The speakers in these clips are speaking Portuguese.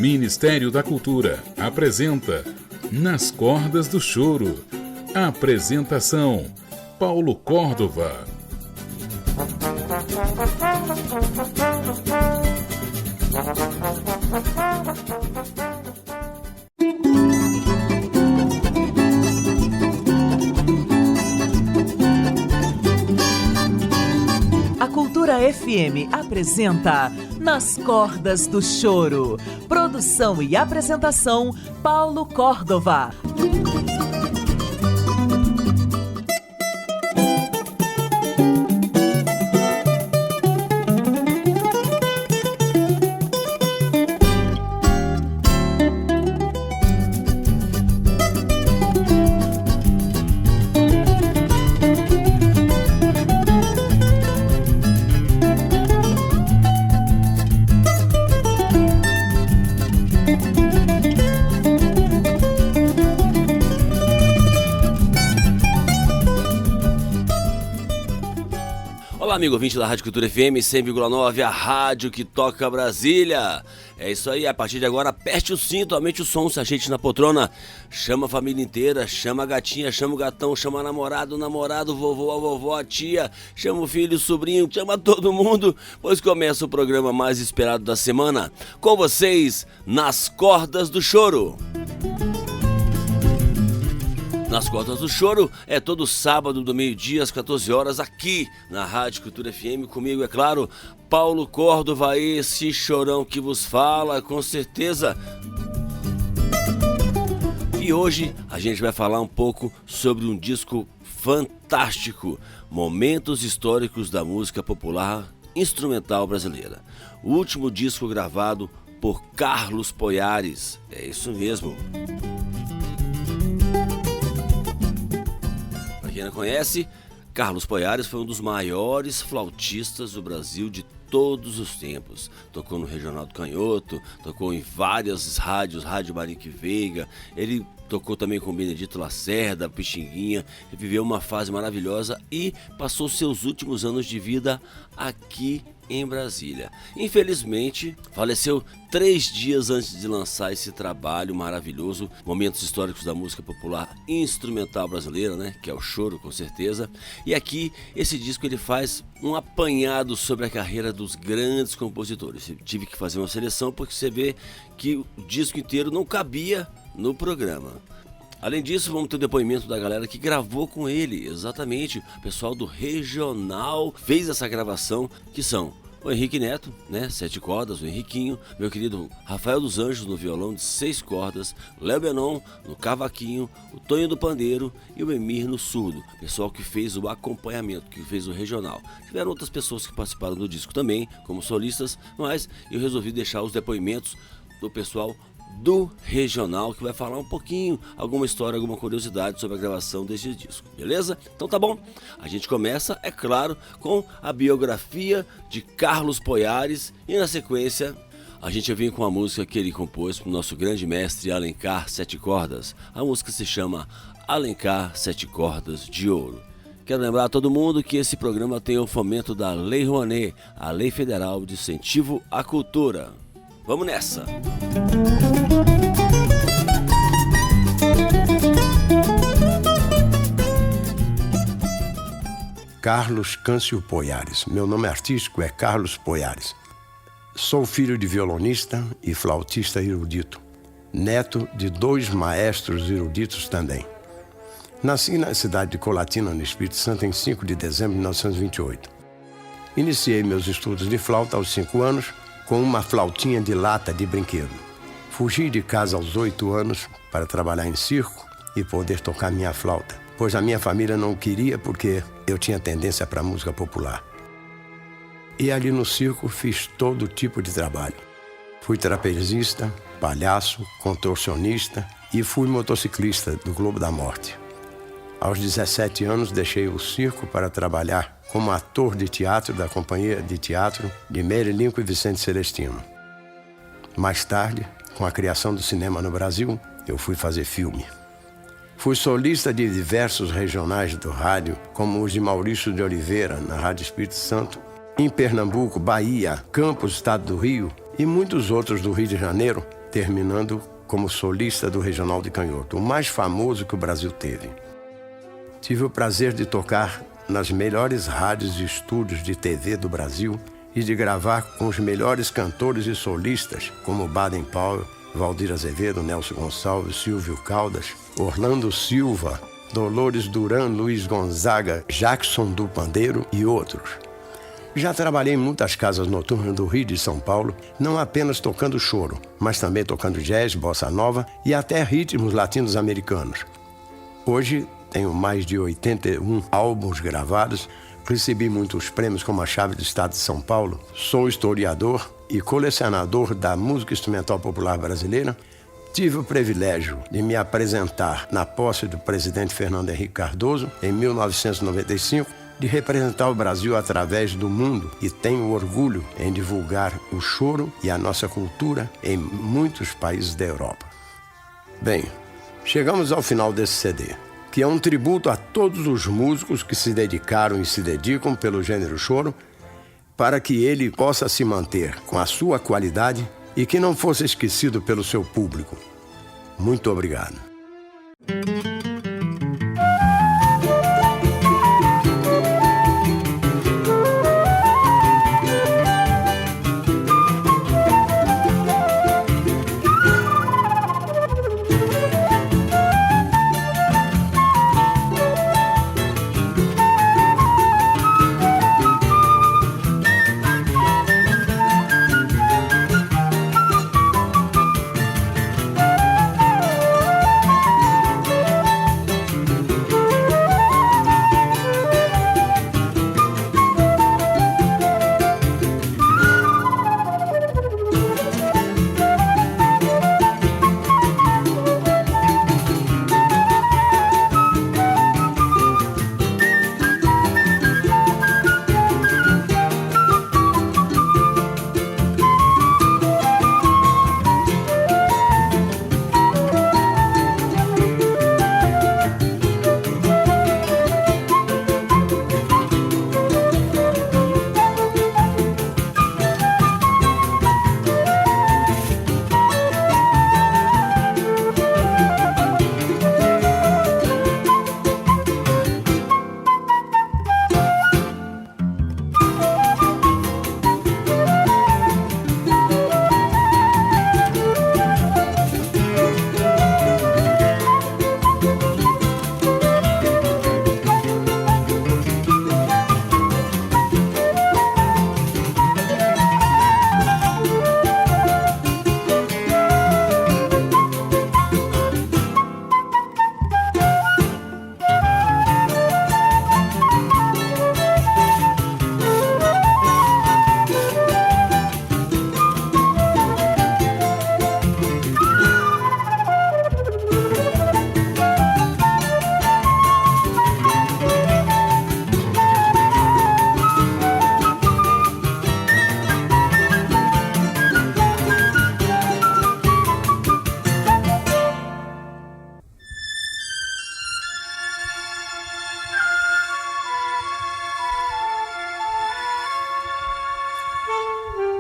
Ministério da Cultura apresenta Nas Cordas do Choro. Apresentação: Paulo Córdova. A Cultura FM apresenta Nas Cordas do Choro. Produção e apresentação, Paulo Córdova. Olá, amigo ouvinte da Rádio Cultura FM 100,9, a rádio que toca Brasília. É isso aí, a partir de agora, aperte o cinto, aumente o som, se ajeite na poltrona. Chama a família inteira, chama a gatinha, chama o gatão, chama a namorado, o namorado, o vovô, a vovó, a tia, chama o filho, o sobrinho, chama todo mundo, pois começa o programa mais esperado da semana. Com vocês, Nas Cordas do Choro. Nas Cordas do Choro é todo sábado do meio-dia às 14 horas aqui na Rádio Cultura FM, comigo, é claro, Paulo Córdova, esse chorão que vos fala, com certeza. E hoje a gente vai falar um pouco sobre um disco fantástico, Momentos Históricos da Música Popular Instrumental Brasileira. O último disco gravado por Carlos Poiares, é isso mesmo. Quem não conhece, Carlos Poiares foi um dos maiores flautistas do Brasil de todos os tempos. Tocou no Regional do Canhoto, tocou em várias rádios, Rádio Marique Veiga, ele tocou também com Benedito Lacerda, Pixinguinha, ele viveu uma fase maravilhosa e passou seus últimos anos de vida aqui em Brasília. Infelizmente, faleceu 3 dias antes de lançar esse trabalho maravilhoso, Momentos Históricos da Música Popular Instrumental Brasileira, né? Que é o choro, com certeza. E aqui, esse disco ele faz um apanhado sobre a carreira dos grandes compositores. Eu tive que fazer uma seleção porque você vê que o disco inteiro não cabia no programa. Além disso, vamos ter o depoimento da galera que gravou com ele, exatamente. O pessoal do Regional fez essa gravação, que são o Henrique Neto, né, 7 cordas, o Henriquinho, meu querido Rafael dos Anjos no violão de 6 cordas, Léo Benon no cavaquinho, o Tonho do Pandeiro e o Emir no surdo, pessoal que fez o acompanhamento, que fez o Regional. Tiveram outras pessoas que participaram do disco também, como solistas, mas eu resolvi deixar os depoimentos do pessoal do Regional, que vai falar um pouquinho, alguma história, alguma curiosidade sobre a gravação desse disco, beleza? Então tá bom, a gente começa, é claro, com a biografia de Carlos Poiares e na sequência a gente vem com a música que ele compôs para o nosso grande mestre Alencar 7 Cordas. A música se chama Alencar 7 Cordas de Ouro. Quero lembrar a todo mundo que esse programa tem o fomento da Lei Rouanet, a Lei Federal de Incentivo à Cultura. Vamos nessa! Carlos Câncio Poiares. Meu nome artístico é Carlos Poiares. Sou filho de violonista e flautista erudito, neto de 2 maestros eruditos também. Nasci na cidade de Colatina, no Espírito Santo, em 5 de dezembro de 1928. Iniciei meus estudos de flauta aos 5 anos, com uma flautinha de lata de brinquedo. Fugi de casa aos 8 anos para trabalhar em circo e poder tocar minha flauta, pois a minha família não queria porque eu tinha tendência para música popular. E ali no circo fiz todo tipo de trabalho. Fui trapezista, palhaço, contorcionista e fui motociclista do Globo da Morte. Aos 17 anos deixei o circo para trabalhar como ator de teatro da Companhia de Teatro de Meire Lincoln e Vicente Celestino. Mais tarde, com a criação do cinema no Brasil, eu fui fazer filme. Fui solista de diversos regionais do rádio, como os de Maurício de Oliveira, na Rádio Espírito Santo, em Pernambuco, Bahia, Campos, Estado do Rio, e muitos outros do Rio de Janeiro, terminando como solista do Regional de Canhoto, o mais famoso que o Brasil teve. Tive o prazer de tocar nas melhores rádios e estúdios de TV do Brasil e de gravar com os melhores cantores e solistas, como Baden Powell, Valdir Azevedo, Nelson Gonçalves, Silvio Caldas, Orlando Silva, Dolores Duran, Luiz Gonzaga, Jackson do Pandeiro e outros. Já trabalhei em muitas casas noturnas do Rio e de São Paulo, não apenas tocando choro, mas também tocando jazz, bossa nova e até ritmos latinos-americanos. Hoje tenho mais de 81 álbuns gravados, recebi muitos prêmios como a Chave do Estado de São Paulo, sou historiador e colecionador da música instrumental popular brasileira. Tive o privilégio de me apresentar na posse do presidente Fernando Henrique Cardoso, em 1995, de representar o Brasil através do mundo e tenho orgulho em divulgar o choro e a nossa cultura em muitos países da Europa. Bem, chegamos ao final desse CD, que é um tributo a todos os músicos que se dedicaram e se dedicam pelo gênero choro, para que ele possa se manter com a sua qualidade e que não fosse esquecido pelo seu público. Muito obrigado.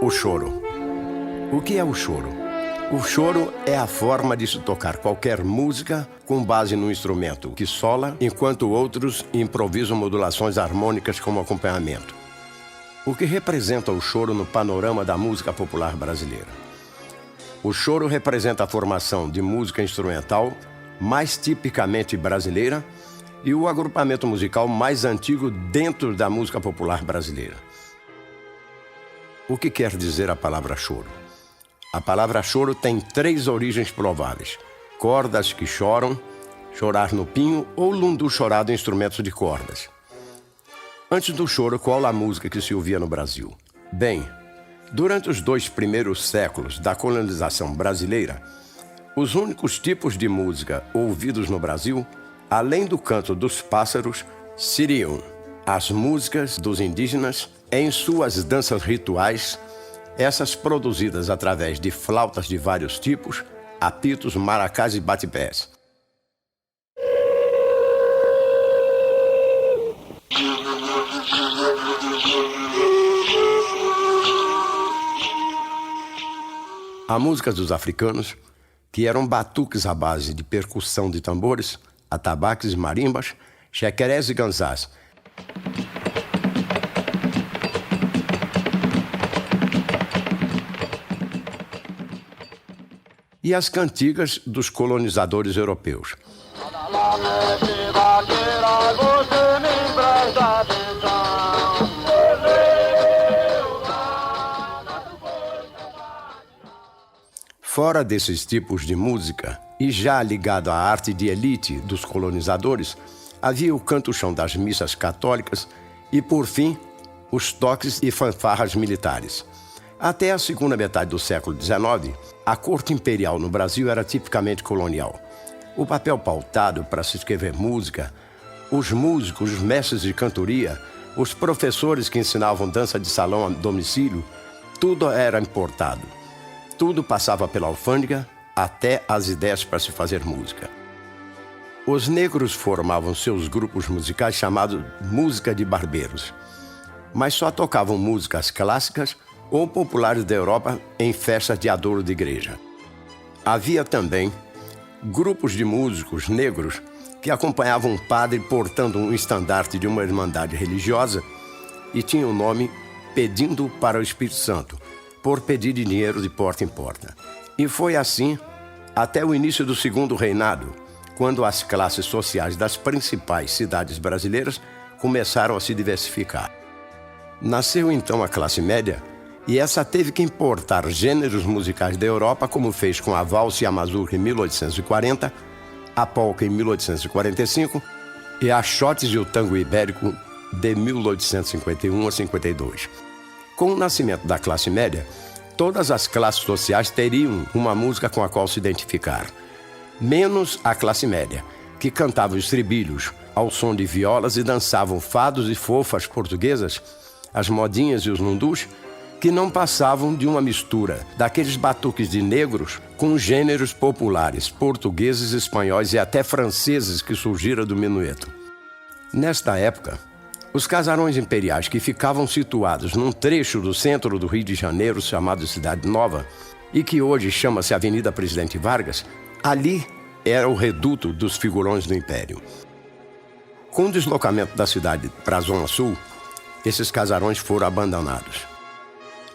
O choro. O que é o choro? O choro é a forma de se tocar qualquer música com base no instrumento que sola, enquanto outros improvisam modulações harmônicas como acompanhamento. O que representa o choro no panorama da música popular brasileira? O choro representa a formação de música instrumental mais tipicamente brasileira e o agrupamento musical mais antigo dentro da música popular brasileira. O que quer dizer a palavra choro? A palavra choro tem 3 origens prováveis: cordas que choram, chorar no pinho ou lundu chorado em instrumentos de cordas. Antes do choro, qual a música que se ouvia no Brasil? Bem, durante os 2 primeiros séculos da colonização brasileira, os únicos tipos de música ouvidos no Brasil, além do canto dos pássaros, seriam as músicas dos indígenas em suas danças rituais, essas produzidas através de flautas de vários tipos, apitos, maracás e bate-pés. A música dos africanos, que eram batuques à base de percussão de tambores, atabaques e marimbas, chequerés e ganzás. E as cantigas dos colonizadores europeus. Fora desses tipos de música, e já ligado à arte de elite dos colonizadores, havia o canto-chão das missas católicas e, por fim, os toques e fanfarras militares. Até a segunda metade do século XIX, a corte imperial no Brasil era tipicamente colonial. O papel pautado para se escrever música, os músicos, os mestres de cantoria, os professores que ensinavam dança de salão a domicílio, tudo era importado. Tudo passava pela alfândega até as ideias para se fazer música. Os negros formavam seus grupos musicais chamados música de barbeiros, mas só tocavam músicas clássicas ou populares da Europa em festas de adouro de igreja. Havia também grupos de músicos negros que acompanhavam um padre portando um estandarte de uma irmandade religiosa e tinham o nome Pedindo para o Espírito Santo, por pedir dinheiro de porta em porta. E foi assim até o início do Segundo Reinado, quando as classes sociais das principais cidades brasileiras começaram a se diversificar. Nasceu então a classe média, e essa teve que importar gêneros musicais da Europa, como fez com a valsa e a mazurca em 1840, a polca em 1845 e a xotes e o tango ibérico de 1851 a 52. Com o nascimento da classe média, todas as classes sociais teriam uma música com a qual se identificar, menos a classe média, que cantava estribilhos ao som de violas e dançavam fados e fofas portuguesas, as modinhas e os lundus, que não passavam de uma mistura daqueles batuques de negros com gêneros populares, portugueses, espanhóis e até franceses que surgiram do minueto. Nesta época, os casarões imperiais que ficavam situados num trecho do centro do Rio de Janeiro, chamado Cidade Nova, e que hoje chama-se Avenida Presidente Vargas, ali era o reduto dos figurões do Império. Com o deslocamento da cidade para a Zona Sul, esses casarões foram abandonados.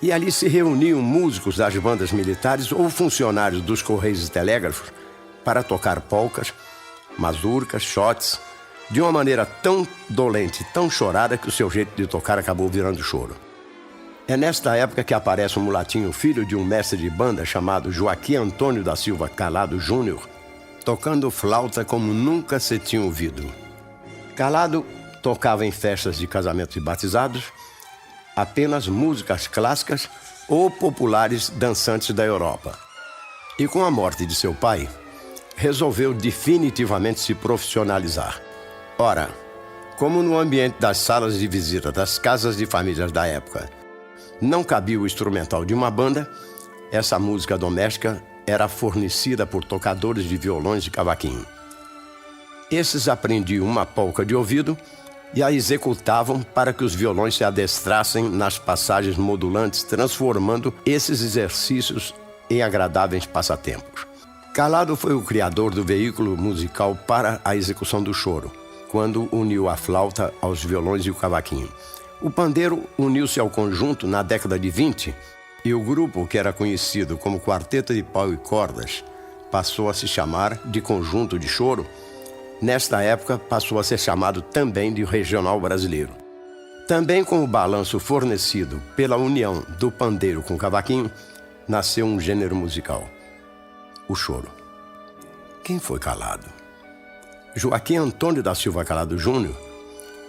E ali se reuniam músicos das bandas militares ou funcionários dos Correios e Telégrafos para tocar polcas, mazurcas, xotes, de uma maneira tão dolente, tão chorada, que o seu jeito de tocar acabou virando choro. É nesta época que aparece um mulatinho, filho de um mestre de banda chamado Joaquim Antônio da Silva Calado Júnior, tocando flauta como nunca se tinha ouvido. Calado tocava em festas de casamentos e batizados apenas músicas clássicas ou populares dançantes da Europa. E com a morte de seu pai, resolveu definitivamente se profissionalizar. Ora, como no ambiente das salas de visita das casas de famílias da época não cabia o instrumental de uma banda, essa música doméstica era fornecida por tocadores de violões e cavaquinho. Esses aprendiam uma polca de ouvido e a executavam para que os violões se adestrassem nas passagens modulantes, transformando esses exercícios em agradáveis passatempos. Calado foi o criador do veículo musical para a execução do choro, quando uniu a flauta aos violões e o cavaquinho. O pandeiro uniu-se ao conjunto na década de 20 e o grupo, que era conhecido como Quarteto de Pau e Cordas, passou a se chamar de Conjunto de Choro. Nesta época, passou a ser chamado também de Regional Brasileiro. Também com o balanço fornecido pela união do pandeiro com o cavaquinho, nasceu um gênero musical, o choro. Quem foi Calado? Joaquim Antônio da Silva Calado Júnior,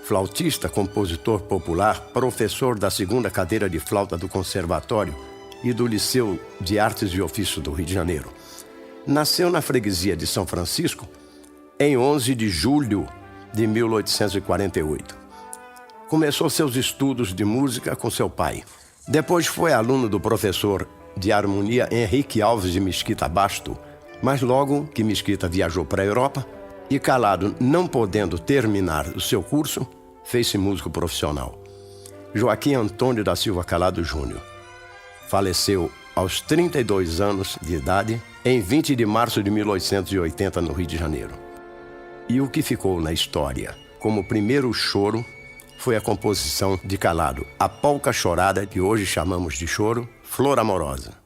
flautista, compositor popular, professor da segunda cadeira de flauta do Conservatório e do Liceu de Artes e Ofícios do Rio de Janeiro. Nasceu na freguesia de São Francisco em 11 de julho de 1848. Começou seus estudos de música com seu pai. Depois foi aluno do professor de harmonia Henrique Alves de Mesquita Basto, mas logo que Mesquita viajou para a Europa e Calado, não podendo terminar o seu curso, fez-se músico profissional. Joaquim Antônio da Silva Calado Júnior faleceu aos 32 anos de idade, em 20 de março de 1880, no Rio de Janeiro. E o que ficou na história como primeiro choro foi a composição de Calado, a polca chorada, que hoje chamamos de choro, Flor Amorosa.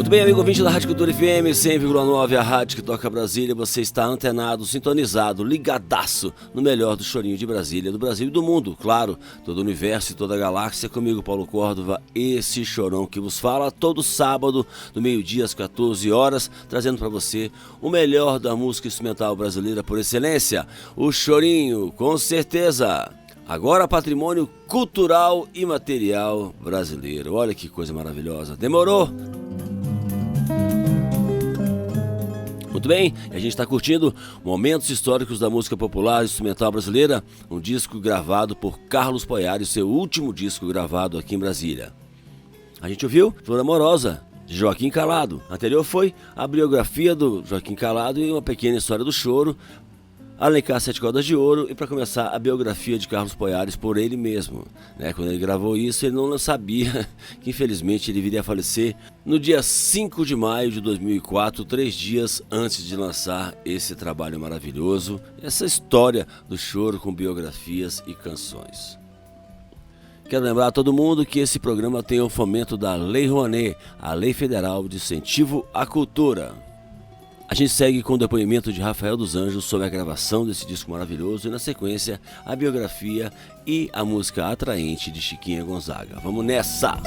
Muito bem, amigo ouvinte da Rádio Cultura FM 100,9, a rádio que toca Brasília. Você está antenado, sintonizado, ligadaço no melhor do chorinho de Brasília, do Brasil e do mundo, claro, todo o universo e toda a galáxia. Comigo, Paulo Córdova, esse chorão que vos fala todo sábado, do meio-dia às 14 horas, trazendo para você o melhor da música instrumental brasileira por excelência, o chorinho, com certeza. Agora patrimônio cultural e material brasileiro. Olha que coisa maravilhosa. Demorou? Muito bem, a gente está curtindo momentos históricos da música popular e instrumental brasileira, um disco gravado por Carlos Poiares, seu último disco gravado aqui em Brasília. A gente ouviu Flor Amorosa, de Joaquim Calado. A anterior foi a biografia do Joaquim Calado e uma pequena história do choro, Alencar Sete Cordas de Ouro, e para começar a biografia de Carlos Poiares por ele mesmo. Quando ele gravou isso, ele não sabia que infelizmente ele viria a falecer no dia 5 de maio de 2004, 3 dias antes de lançar esse trabalho maravilhoso, essa história do choro com biografias e canções. Quero lembrar a todo mundo que esse programa tem o fomento da Lei Rouanet, a Lei Federal de Incentivo à Cultura. A gente segue com o depoimento de Rafael dos Anjos sobre a gravação desse disco maravilhoso e, na sequência, a biografia e a música atraente de Chiquinha Gonzaga. Vamos nessa!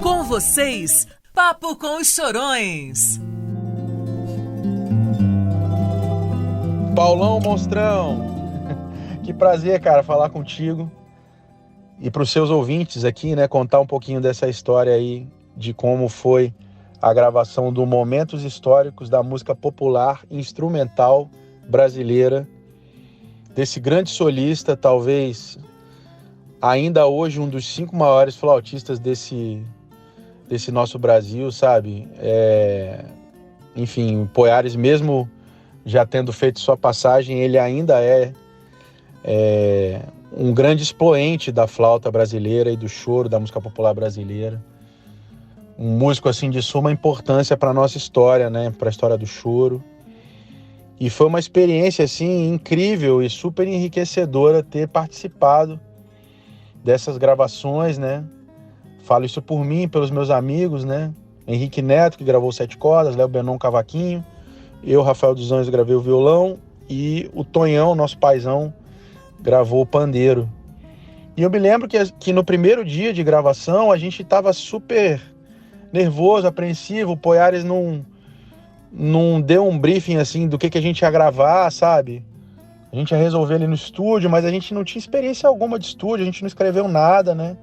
Com vocês, Papo com os Chorões. Paulão Monstrão, que prazer, cara, falar contigo e para os seus ouvintes aqui, né, contar um pouquinho dessa história aí de como foi a gravação do Momentos Históricos da música popular instrumental brasileira, desse grande solista, talvez ainda hoje um dos 5 maiores flautistas desse nosso Brasil, sabe? Enfim, o Poiares, mesmo já tendo feito sua passagem, ele ainda é um grande expoente da flauta brasileira e do choro, da música popular brasileira. Um músico assim de suma importância para a nossa história, né? Para a história do choro. E foi uma experiência assim incrível e super enriquecedora ter participado dessas gravações, né? Falo isso por mim, pelos meus amigos, né? Henrique Neto, que gravou 7 cordas, Léo Benon, cavaquinho. Eu, Rafael dos Anjos, gravei o violão. E o Tonhão, nosso paizão, gravou o pandeiro. E eu me lembro que no primeiro dia de gravação a gente estava super nervoso, apreensivo. O Poiares não deu um briefing assim do que a gente ia gravar, sabe? A gente ia resolver ali no estúdio, mas a gente não tinha experiência alguma de estúdio, a gente não escreveu nada, né?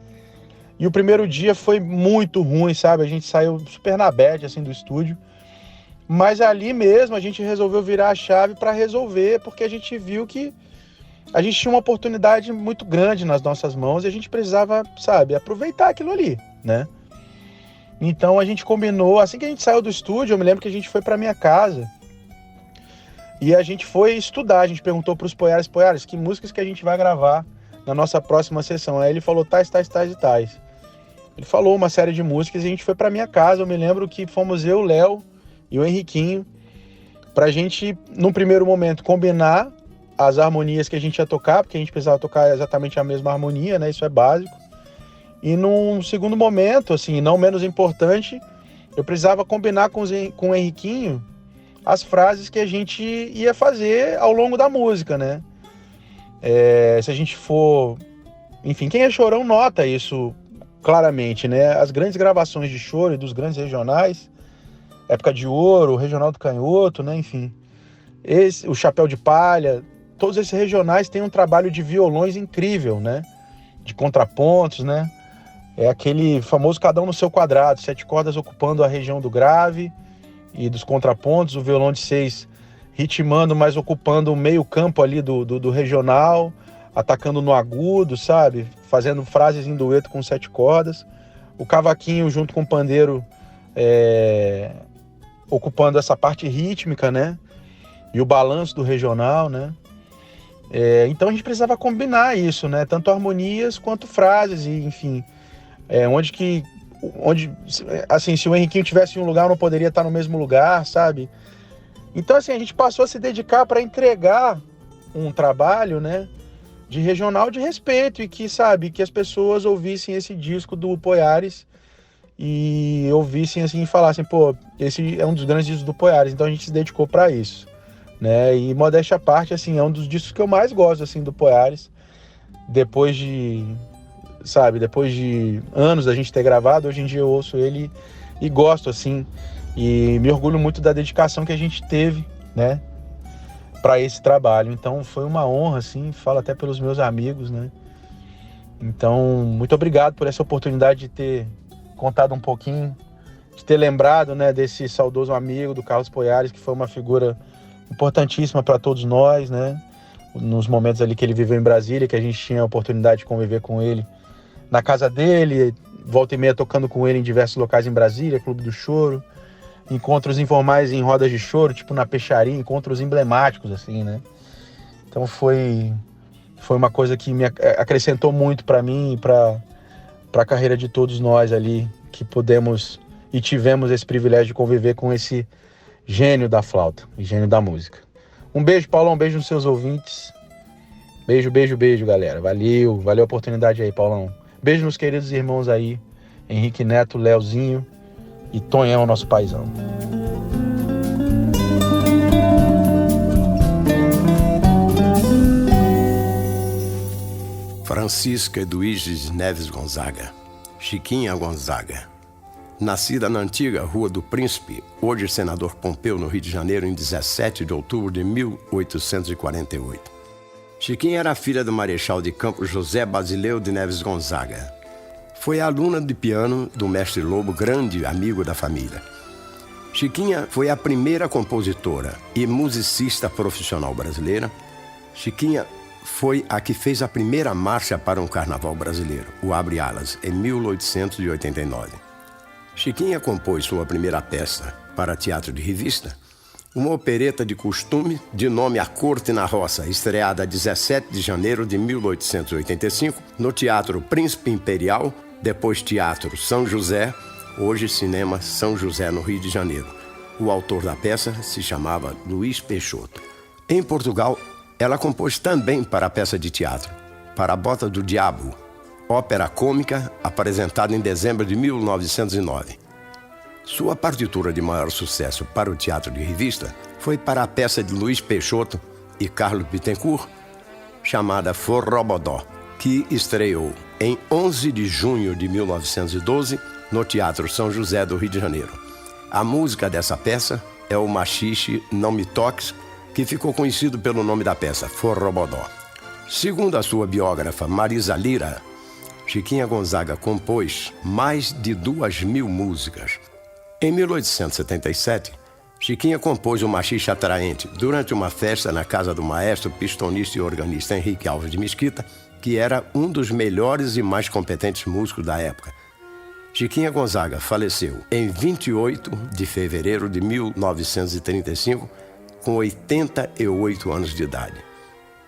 E o primeiro dia foi muito ruim, sabe? A gente saiu super na bad, assim, do estúdio. Mas ali mesmo a gente resolveu virar a chave para resolver, porque a gente viu que a gente tinha uma oportunidade muito grande nas nossas mãos e a gente precisava, sabe, aproveitar aquilo ali, né? Então a gente combinou, assim que a gente saiu do estúdio, eu me lembro que a gente foi para minha casa e a gente foi estudar. A gente perguntou para os Poiares, que músicas que a gente vai gravar na nossa próxima sessão? Aí ele falou tais e tais. Ele falou uma série de músicas e a gente foi para minha casa. Eu me lembro que fomos eu, o Léo e o Henriquinho pra gente, num primeiro momento, combinar as harmonias que a gente ia tocar, porque a gente precisava tocar exatamente a mesma harmonia, né? Isso é básico. E num segundo momento, assim, não menos importante, eu precisava combinar com o Henriquinho as frases que a gente ia fazer ao longo da música, né? Se a gente for... Enfim, quem é chorão nota isso claramente, né? As grandes gravações de choro e dos grandes regionais, Época de Ouro, Regional do Canhoto, né? Enfim, o Chapéu de Palha, todos esses regionais têm um trabalho de violões incrível, né? De contrapontos, né? É aquele famoso cada um no seu quadrado, 7 cordas ocupando a região do grave e dos contrapontos, o violão de 6 ritmando, mas ocupando o meio campo ali do regional, atacando no agudo, sabe? Fazendo frases em dueto com 7 cordas. O cavaquinho junto com o pandeiro ocupando essa parte rítmica, né? E o balanço do regional, né? Então a gente precisava combinar isso, né? Tanto harmonias quanto frases, e enfim... assim, se o Henriquinho tivesse em um lugar, eu não poderia estar no mesmo lugar, sabe? Então, assim, a gente passou a se dedicar para entregar um trabalho, né, de regional de respeito e que, sabe, que as pessoas ouvissem esse disco do Poiares e ouvissem, assim, e falassem, pô, esse é um dos grandes discos do Poiares. Então a gente se dedicou para isso, né? E modéstia à parte, assim, é um dos discos que eu mais gosto, assim, do Poiares, depois de anos da gente ter gravado. Hoje em dia eu ouço ele e gosto, assim, e me orgulho muito da dedicação que a gente teve, né, para esse trabalho. Então foi uma honra, assim, falo até pelos meus amigos, né. Então, muito obrigado por essa oportunidade de ter contado um pouquinho, de ter lembrado, né, desse saudoso amigo do Carlos Poiares, que foi uma figura importantíssima para todos nós, né, nos momentos ali que ele viveu em Brasília, que a gente tinha a oportunidade de conviver com ele na casa dele, volta e meia tocando com ele em diversos locais em Brasília, Clube do Choro, encontros informais em rodas de choro, tipo na Peixaria, encontros emblemáticos, assim, né? Então foi uma coisa que me acrescentou muito para mim e para a carreira de todos nós ali, que pudemos e tivemos esse privilégio de conviver com esse Gênio da flauta e gênio da música. Um beijo, Paulão, um beijo nos seus ouvintes. Beijo, beijo, beijo, galera. Valeu a oportunidade aí, Paulão. Beijo nos queridos irmãos aí, Henrique Neto, Leozinho e Tonhão, nosso paizão. Francisca Eduíges Neves Gonzaga, Chiquinha Gonzaga. Nascida na antiga Rua do Príncipe, hoje senador Pompeu, no Rio de Janeiro, em 17 de outubro de 1848. Chiquinha era filha do marechal de campo José Basileu de Neves Gonzaga. Foi aluna de piano do mestre Lobo, grande amigo da família. Chiquinha foi a primeira compositora e musicista profissional brasileira. Chiquinha foi a que fez a primeira marcha para um carnaval brasileiro, o Abre Alas, em 1889. Chiquinha compôs sua primeira peça para teatro de revista, uma opereta de costume de nome A Corte na Roça, estreada 17 de janeiro de 1885, no Teatro Príncipe Imperial, depois Teatro São José, hoje Cinema São José, no Rio de Janeiro. O autor da peça se chamava Luiz Peixoto. Em Portugal, ela compôs também para a peça de teatro, Para a Bota do Diabo, ópera cômica apresentada em dezembro de 1909. Sua partitura de maior sucesso para o teatro de revista foi para a peça de Luiz Peixoto e Carlos Bittencourt, chamada Forrobodó, que estreou em 11 de junho de 1912 no Teatro São José do Rio de Janeiro. A música dessa peça é o Machixe Não Me Toques, que ficou conhecido pelo nome da peça, Forrobodó. Segundo a sua biógrafa Marisa Lira, Chiquinha Gonzaga compôs mais de 2.000 músicas. Em 1877, Chiquinha compôs o Machixe Atraente durante uma festa na casa do maestro, pistonista e organista Henrique Alves de Mesquita, que era um dos melhores e mais competentes músicos da época. Chiquinha Gonzaga faleceu em 28 de fevereiro de 1935, com 88 anos de idade.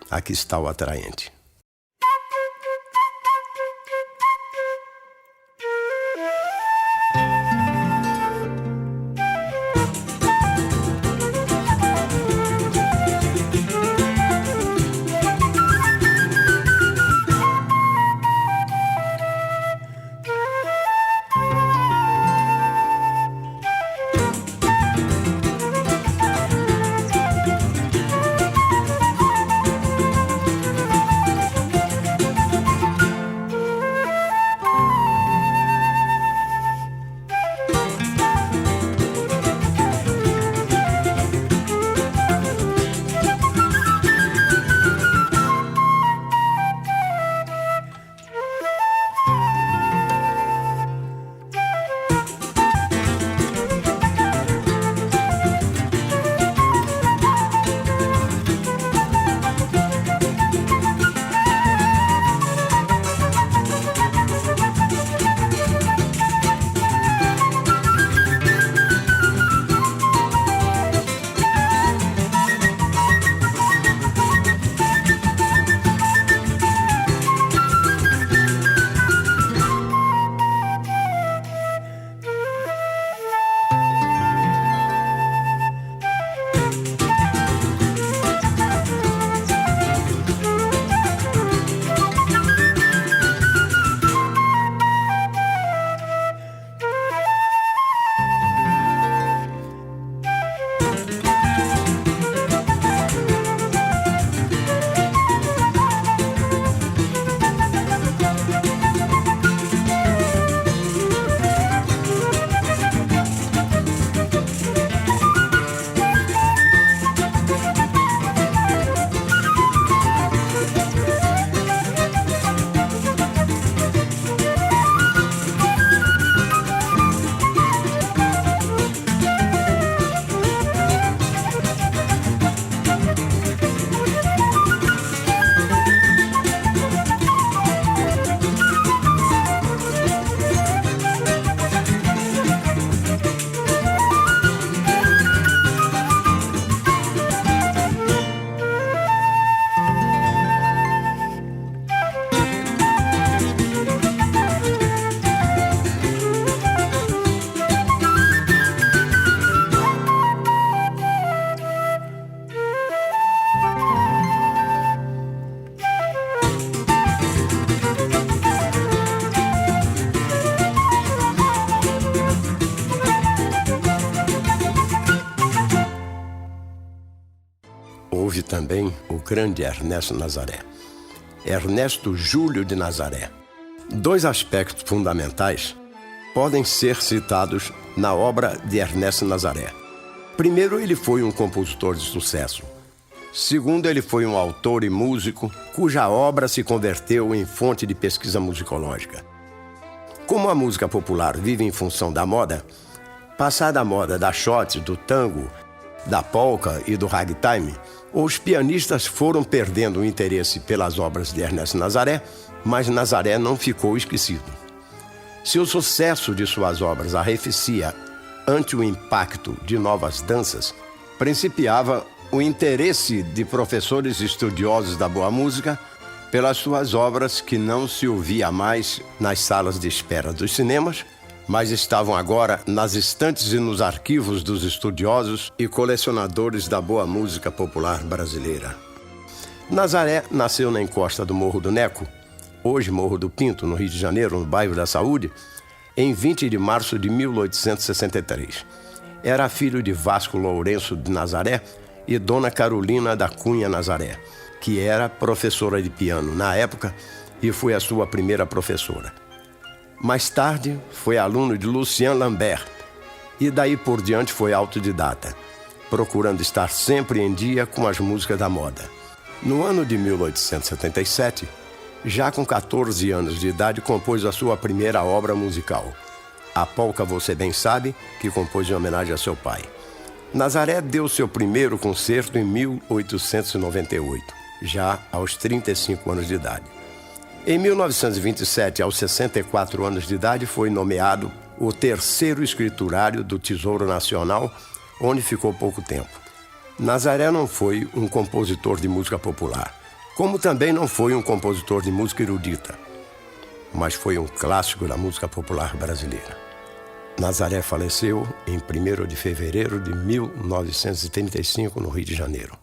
Aqui está o Atraente. houve também o grande Ernesto Nazaré. Ernesto Júlio de Nazaré. Dois aspectos fundamentais podem ser citados na obra de Ernesto Nazaré. Primeiro, ele foi um compositor de sucesso. Segundo, ele foi um autor e músico cuja obra se converteu em fonte de pesquisa musicológica. Como a música popular vive em função da moda, passada a moda da shot, do tango, da polca e do ragtime, os pianistas foram perdendo o interesse pelas obras de Ernesto Nazaré, mas Nazaré não ficou esquecido. Se o sucesso de suas obras arrefecia ante o impacto de novas danças, principiava o interesse de professores estudiosos da boa música pelas suas obras que não se ouvia mais nas salas de espera dos cinemas, mas estavam agora nas estantes e nos arquivos dos estudiosos e colecionadores da boa música popular brasileira. Nazaré nasceu na encosta do Morro do Neco, hoje Morro do Pinto, no Rio de Janeiro, no bairro da Saúde, em 20 de março de 1863. Era filho de Vasco Lourenço de Nazaré e Dona Carolina da Cunha Nazaré, que era professora de piano na época e foi a sua primeira professora. Mais tarde, foi aluno de Lucien Lambert e daí por diante foi autodidata, procurando estar sempre em dia com as músicas da moda. No ano de 1877, já com 14 anos de idade, compôs a sua primeira obra musical, a polca Você Bem Sabe, que compôs em homenagem a seu pai. Nazaré deu seu primeiro concerto em 1898, já aos 35 anos de idade. Em 1927, aos 64 anos de idade, foi nomeado o terceiro escriturário do Tesouro Nacional, onde ficou pouco tempo. Nazaré não foi um compositor de música popular, como também não foi um compositor de música erudita, mas foi um clássico da música popular brasileira. Nazaré faleceu em 1º de fevereiro de 1935, no Rio de Janeiro.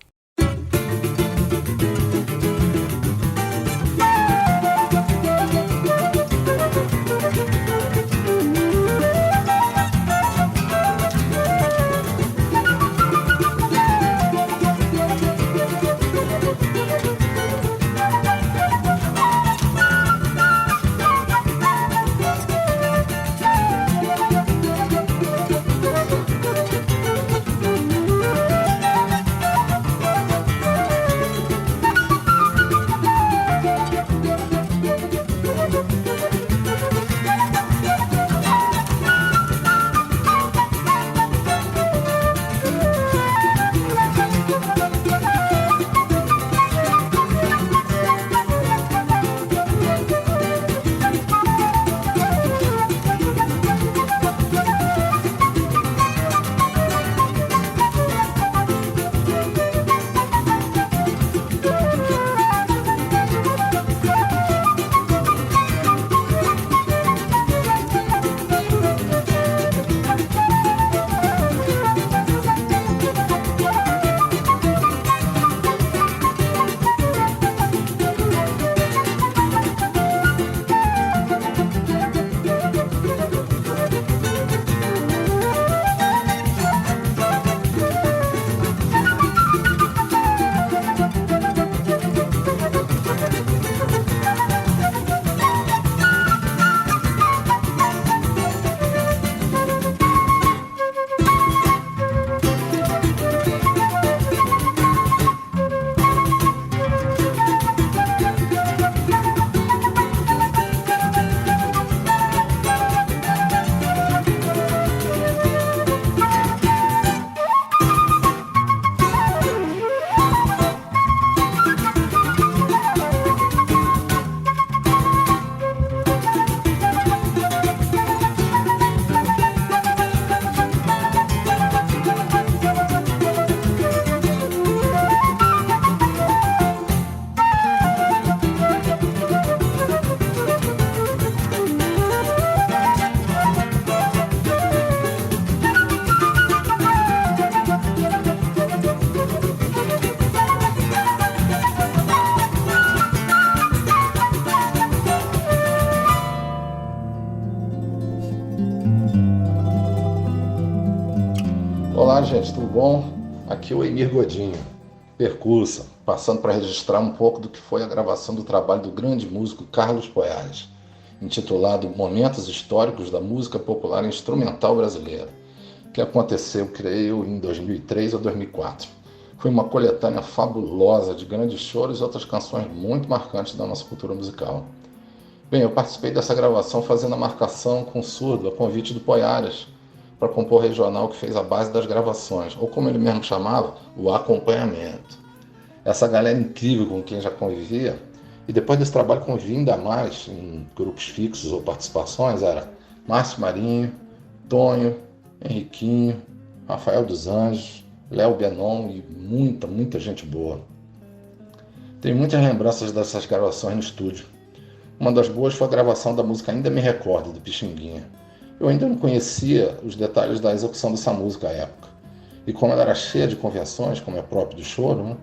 Olá, gente, tudo bom? Aqui é o Emir Godinho. percursa, passando para registrar um pouco do que foi a gravação do trabalho do grande músico Carlos Poiares, intitulado Momentos Históricos da Música Popular Instrumental Brasileira, que aconteceu, creio, em 2003 ou 2004. Foi uma coletânea fabulosa de grandes choros e outras canções muito marcantes da nossa cultura musical. Bem, eu participei dessa gravação fazendo a marcação com o surdo, a convite do Poiares, para compor regional que fez a base das gravações, ou como ele mesmo chamava, o acompanhamento. Essa galera incrível com quem já convivia, e depois desse trabalho convivi ainda mais em grupos fixos ou participações, era Márcio Marinho, Tonho, Henriquinho, Rafael dos Anjos, Léo Benon e muita gente boa. Tenho muitas lembranças dessas gravações no estúdio. Uma das boas foi a gravação da música Ainda Me Recordo, do Pixinguinha. Eu ainda não conhecia os detalhes da execução dessa música à época. E como ela era cheia de convenções, como é próprio do choro,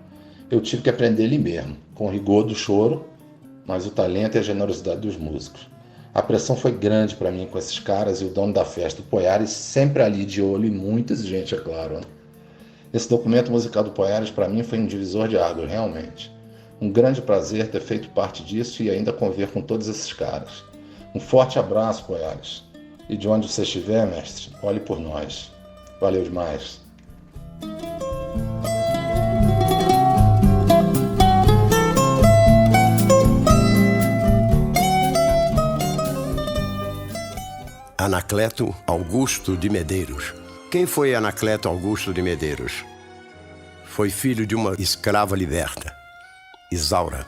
eu tive que aprender ali mesmo, com o rigor do choro, mas o talento e a generosidade dos músicos. A pressão foi grande para mim com esses caras e o dono da festa, o Poiares, sempre ali de olho e muito exigente, é claro. Esse documento musical do Poiares para mim foi um divisor de águas, realmente. Um grande prazer ter feito parte disso e ainda conviver com todos esses caras. Um forte abraço, Poiares. E de onde você estiver, mestre, olhe por nós. Valeu demais. Anacleto Augusto de Medeiros. Quem foi Anacleto Augusto de Medeiros? Foi filho de uma escrava liberta, Isaura.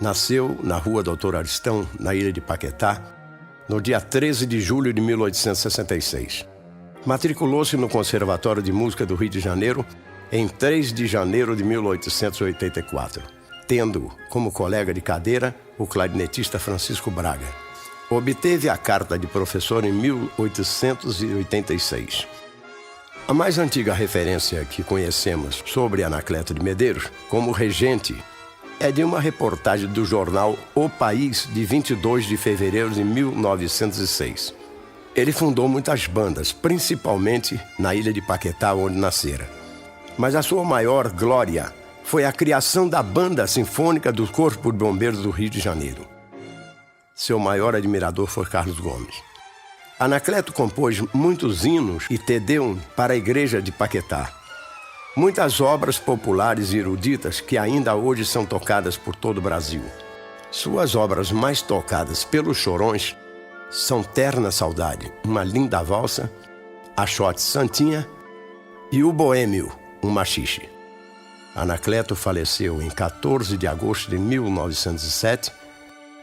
Nasceu na rua Doutor Aristão, na ilha de Paquetá, no dia 13 de julho de 1866. Matriculou-se no Conservatório de Música do Rio de Janeiro em 3 de janeiro de 1884, tendo como colega de cadeira o clarinetista Francisco Braga. Obteve a carta de professor em 1886. A mais antiga referência que conhecemos sobre Anacleto de Medeiros como regente é de uma reportagem do jornal O País, de 22 de fevereiro de 1906. Ele fundou muitas bandas, principalmente na ilha de Paquetá, onde nascera. Mas a sua maior glória foi a criação da Banda Sinfônica do Corpo de Bombeiros do Rio de Janeiro. Seu maior admirador foi Carlos Gomes. Anacleto compôs muitos hinos e tedeum para a igreja de Paquetá. Muitas obras populares e eruditas que ainda hoje são tocadas por todo o Brasil. Suas obras mais tocadas pelos chorões são Terna Saudade, uma linda valsa, A Xote Santinha e O Boêmio, um machixe. Anacleto faleceu em 14 de agosto de 1907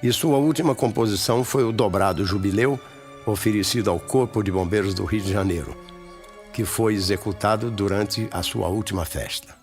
e sua última composição foi o Dobrado Jubileu, oferecido ao Corpo de Bombeiros do Rio de Janeiro, que foi executado durante a sua última festa.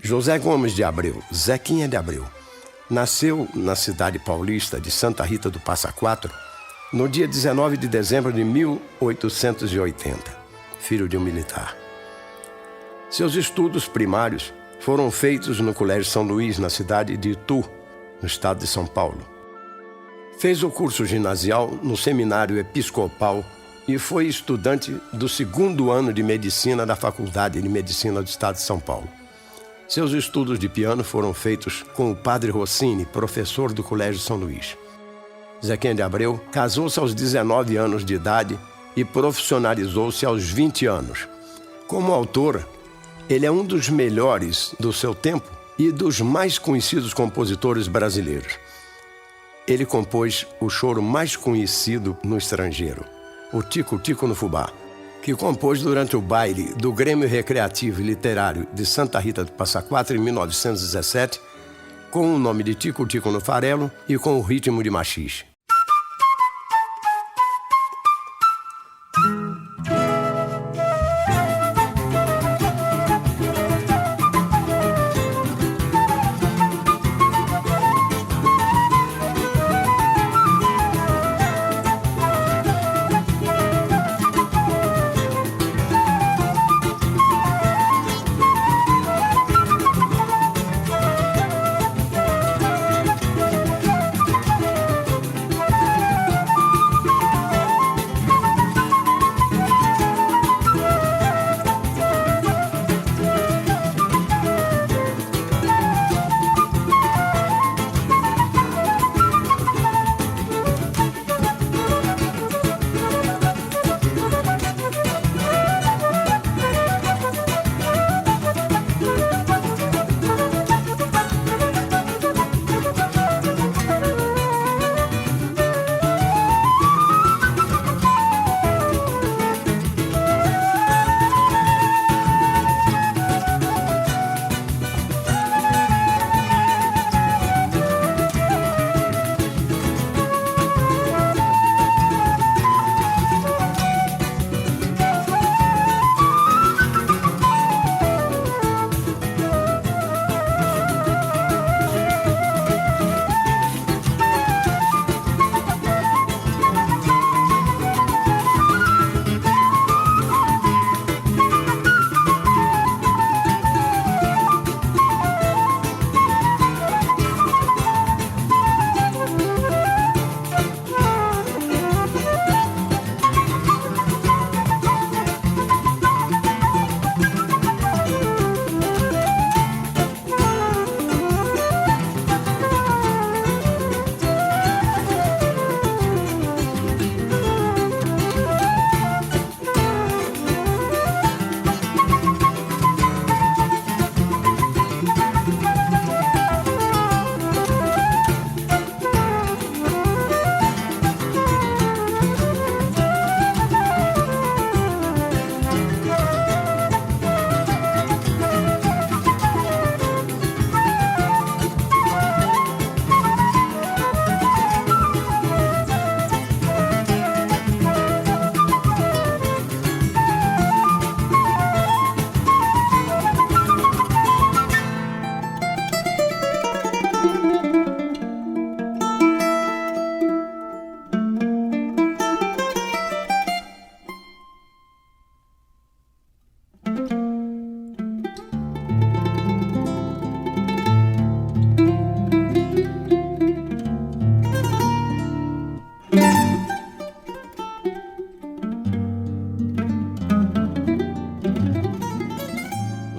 José Gomes de Abreu, Zequinha de Abreu, nasceu na cidade paulista de Santa Rita do Passa Quatro no dia 19 de dezembro de 1880, filho de um militar. Seus estudos primários foram feitos no Colégio São Luís, na cidade de Itu, no estado de São Paulo. Fez o curso ginasial no Seminário Episcopal e foi estudante do 2º ano de Medicina da Faculdade de Medicina do estado de São Paulo. Seus estudos de piano foram feitos com o padre Rossini, professor do Colégio São Luís. Zequinha de Abreu casou-se aos 19 anos de idade e profissionalizou-se aos 20 anos. Como autor, ele é um dos melhores do seu tempo e dos mais conhecidos compositores brasileiros. Ele compôs o choro mais conhecido no estrangeiro, o Tico Tico no Fubá, que compôs durante o baile do Grêmio Recreativo e Literário de Santa Rita do Passa Quatro em 1917, com o nome de Tico Tico no Farelo e com o ritmo de machixe.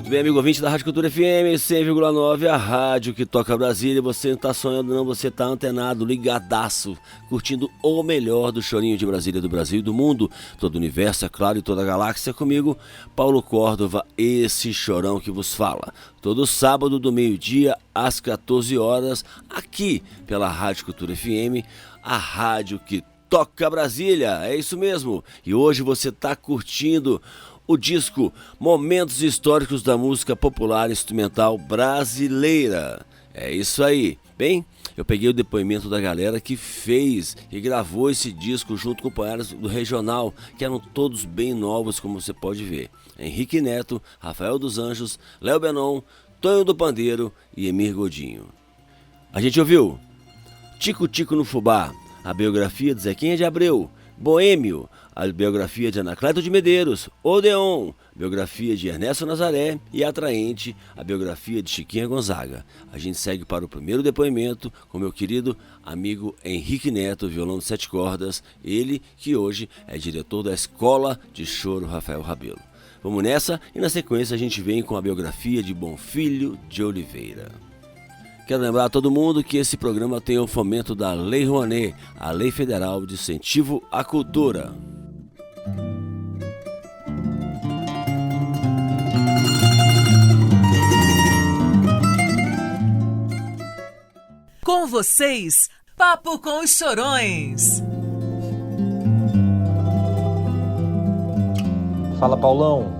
Muito bem, amigo ouvinte da Rádio Cultura FM 100,9, a rádio que toca Brasília. Você não tá sonhando não, você tá antenado, ligadaço, curtindo o melhor do chorinho de Brasília, do Brasil e do mundo, todo o universo, é claro, e toda a galáxia. Comigo, Paulo Córdova, esse chorão que vos fala. Todo sábado do meio-dia às 14 horas, aqui pela Rádio Cultura FM, a rádio que toca Brasília, é isso mesmo. E hoje você tá curtindo o disco Momentos Históricos da Música Popular Instrumental Brasileira. É isso aí. Bem, eu peguei o depoimento da galera que fez e gravou esse disco junto com companheiros do Regional, que eram todos bem novos, como você pode ver. Henrique Neto, Rafael dos Anjos, Léo Benon, Tonho do Pandeiro e Emir Godinho. A gente ouviu Tico Tico no Fubá, a biografia de Zequinha de Abreu, Boêmio, a biografia de Anacleto de Medeiros, Odeon, biografia de Ernesto Nazaré e Atraente, a biografia de Chiquinha Gonzaga. A gente segue para o primeiro depoimento com meu querido amigo Henrique Neto, violão de 7 cordas, ele que hoje é diretor da Escola de Choro Rafael Rabelo. Vamos nessa e na sequência a gente vem com a biografia de Bonfilho de Oliveira. Quero lembrar a todo mundo que esse programa tem o fomento da Lei Rouanet, a Lei Federal de Incentivo à Cultura. Com vocês, Papo com os Chorões. Fala, Paulão.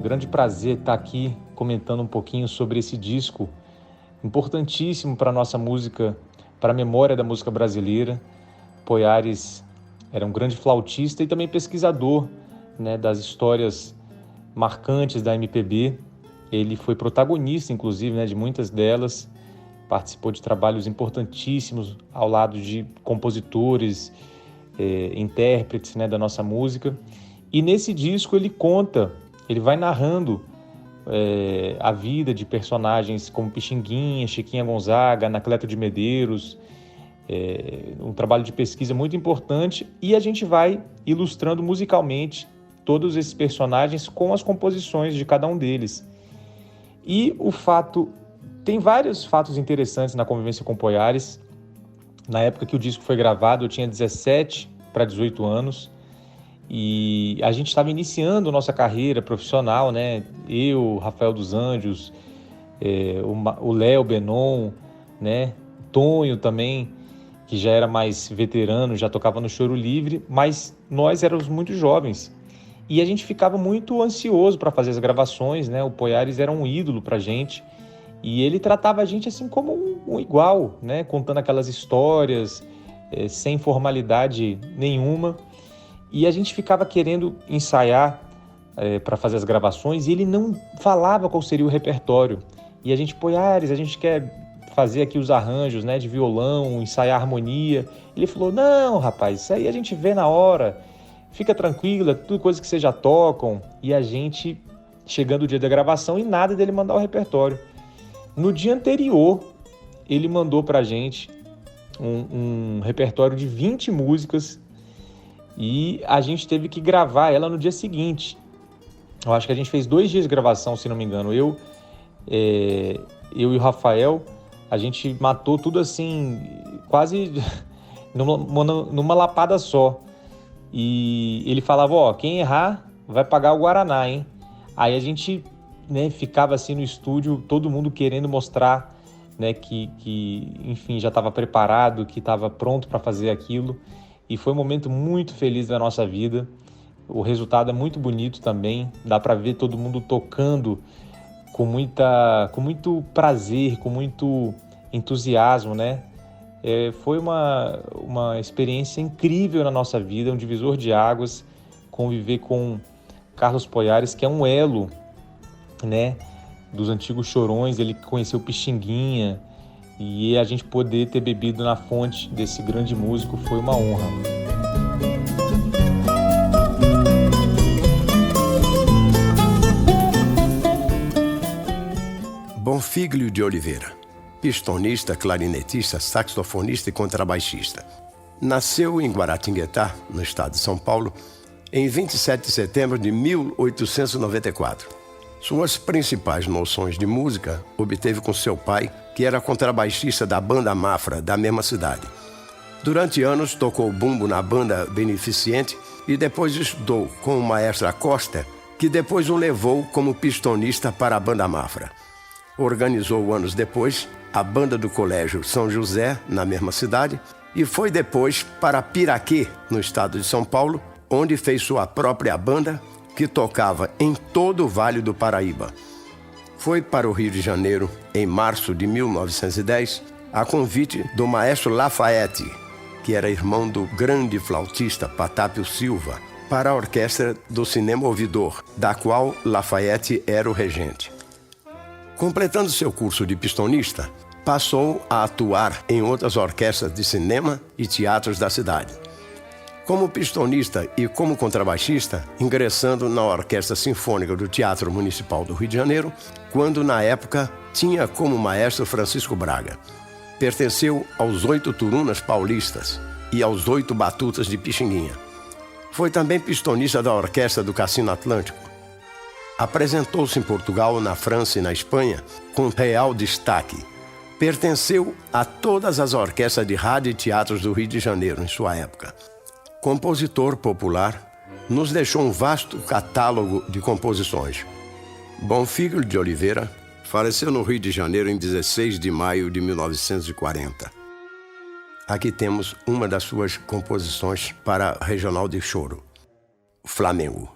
Grande prazer estar aqui comentando um pouquinho sobre esse disco importantíssimo para a nossa música, para a memória da música brasileira. Poiares era um grande flautista e também pesquisador, né, das histórias marcantes da MPB. Ele foi protagonista, inclusive, né, de muitas delas. Participou de trabalhos importantíssimos ao lado de compositores, intérpretes, né, da nossa música. E nesse disco ele vai narrando a vida de personagens como Pixinguinha, Chiquinha Gonzaga, Anacleto de Medeiros, um trabalho de pesquisa muito importante, e a gente vai ilustrando musicalmente todos esses personagens com as composições de cada um deles. E tem vários fatos interessantes na convivência com Poiares. Na época que o disco foi gravado, eu tinha 17 para 18 anos, e a gente estava iniciando nossa carreira profissional, né? Eu, Rafael dos Anjos, o Léo Benon, né? Tonho também, que já era mais veterano, já tocava no Choro Livre, mas nós éramos muito jovens. E a gente ficava muito ansioso para fazer as gravações, né? O Poiares era um ídolo para a gente, e ele tratava a gente assim como um igual, né? Contando aquelas histórias, sem formalidade nenhuma. E a gente ficava querendo ensaiar para fazer as gravações, e ele não falava qual seria o repertório. E a gente, Poiares, a gente quer fazer aqui os arranjos, né, de violão, ensaiar a harmonia. Ele falou, não, rapaz, isso aí a gente vê na hora, fica tranquilo, é tudo coisa que vocês já tocam. E a gente, chegando o dia da gravação, e nada dele mandar o repertório. No dia anterior, ele mandou pra gente um repertório de 20 músicas, e a gente teve que gravar ela no dia seguinte. Eu acho que a gente fez 2 dias de gravação, se não me engano. Eu e o Rafael, a gente matou tudo assim, quase numa lapada só. E ele falava, quem errar vai pagar o Guaraná, hein? Aí a gente, né, ficava assim no estúdio, todo mundo querendo mostrar, né, que enfim, já estava preparado, que estava pronto para fazer aquilo. E foi um momento muito feliz da nossa vida. O resultado é muito bonito também. Dá para ver todo mundo tocando com muito prazer, com muito entusiasmo, né? Foi uma experiência incrível na nossa vida, um divisor de águas, conviver com Carlos Poiares, que é um elo, né, dos antigos Chorões. Ele conheceu Pixinguinha, e a gente poder ter bebido na fonte desse grande músico foi uma honra. Bonfilho de Oliveira, pistonista, clarinetista, saxofonista e contrabaixista. Nasceu em Guaratinguetá, no estado de São Paulo, em 27 de setembro de 1894. Suas principais noções de música obteve com seu pai, que era contrabaixista da Banda Mafra, da mesma cidade. Durante anos tocou bumbo na banda beneficente e depois estudou com o maestro Acosta, que depois o levou como pistonista para a Banda Mafra. Organizou anos depois a banda do Colégio São José, na mesma cidade, e foi depois para Piraquê, no estado de São Paulo, onde fez sua própria banda, que tocava em todo o Vale do Paraíba. Foi para o Rio de Janeiro, em março de 1910, a convite do maestro Lafayette, que era irmão do grande flautista Patápio Silva, para a orquestra do Cinema Ouvidor, da qual Lafayette era o regente. Completando seu curso de pistonista, passou a atuar em outras orquestras de cinema e teatros da cidade. Como pistonista e como contrabaixista, ingressando na Orquestra Sinfônica do Teatro Municipal do Rio de Janeiro, quando, na época, tinha como maestro Francisco Braga. Pertenceu aos 8 Turunas paulistas e aos 8 Batutas de Pixinguinha. Foi também pistonista da Orquestra do Cassino Atlântico. Apresentou-se em Portugal, na França e na Espanha com real destaque. Pertenceu a todas as orquestras de rádio e teatros do Rio de Janeiro em sua época. Compositor popular, nos deixou um vasto catálogo de composições. Bonfíglio de Oliveira faleceu no Rio de Janeiro em 16 de maio de 1940. Aqui temos uma das suas composições para a Regional de Choro, Flamengo.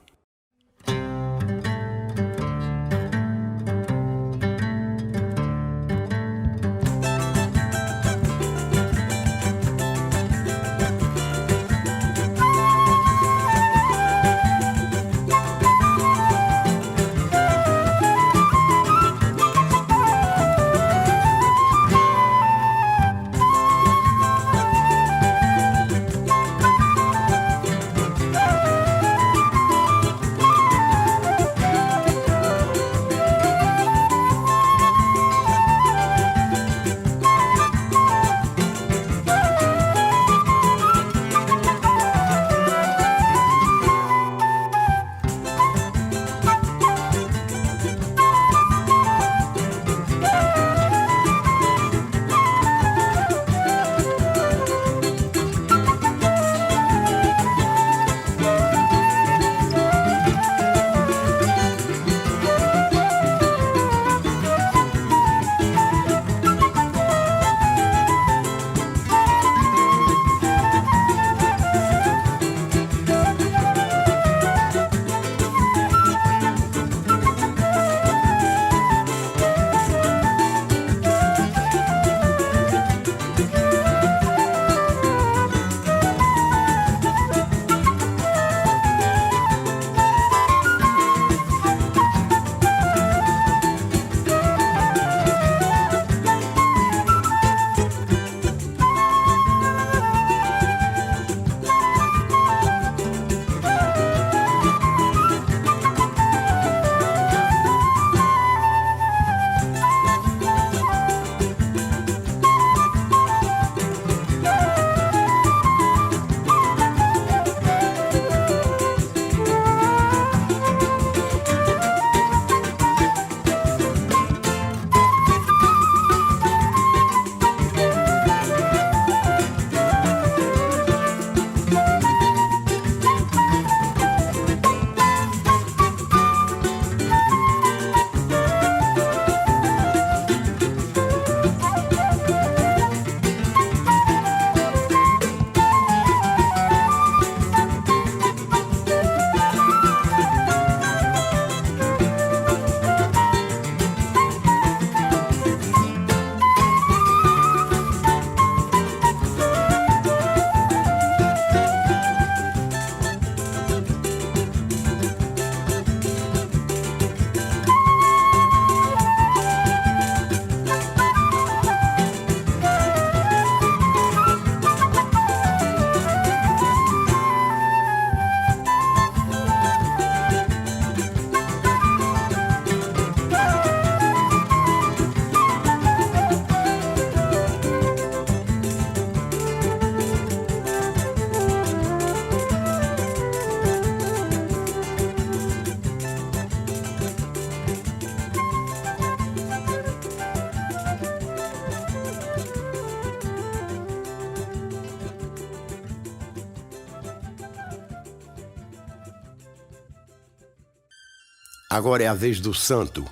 Agora é a vez do santo.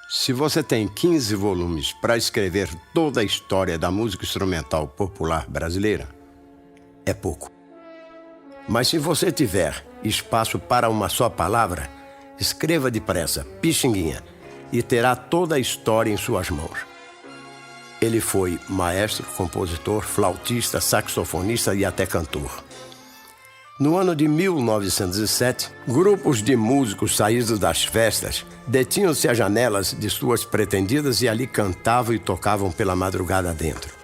Se você tem 15 volumes para escrever toda a história da música instrumental popular brasileira, é pouco. Mas se você tiver espaço para uma só palavra, escreva depressa, Pixinguinha, e terá toda a história em suas mãos. Ele foi maestro, compositor, flautista, saxofonista e até cantor. No ano de 1907, grupos de músicos saídos das festas detinham-se às janelas de suas pretendidas e ali cantavam e tocavam pela madrugada dentro.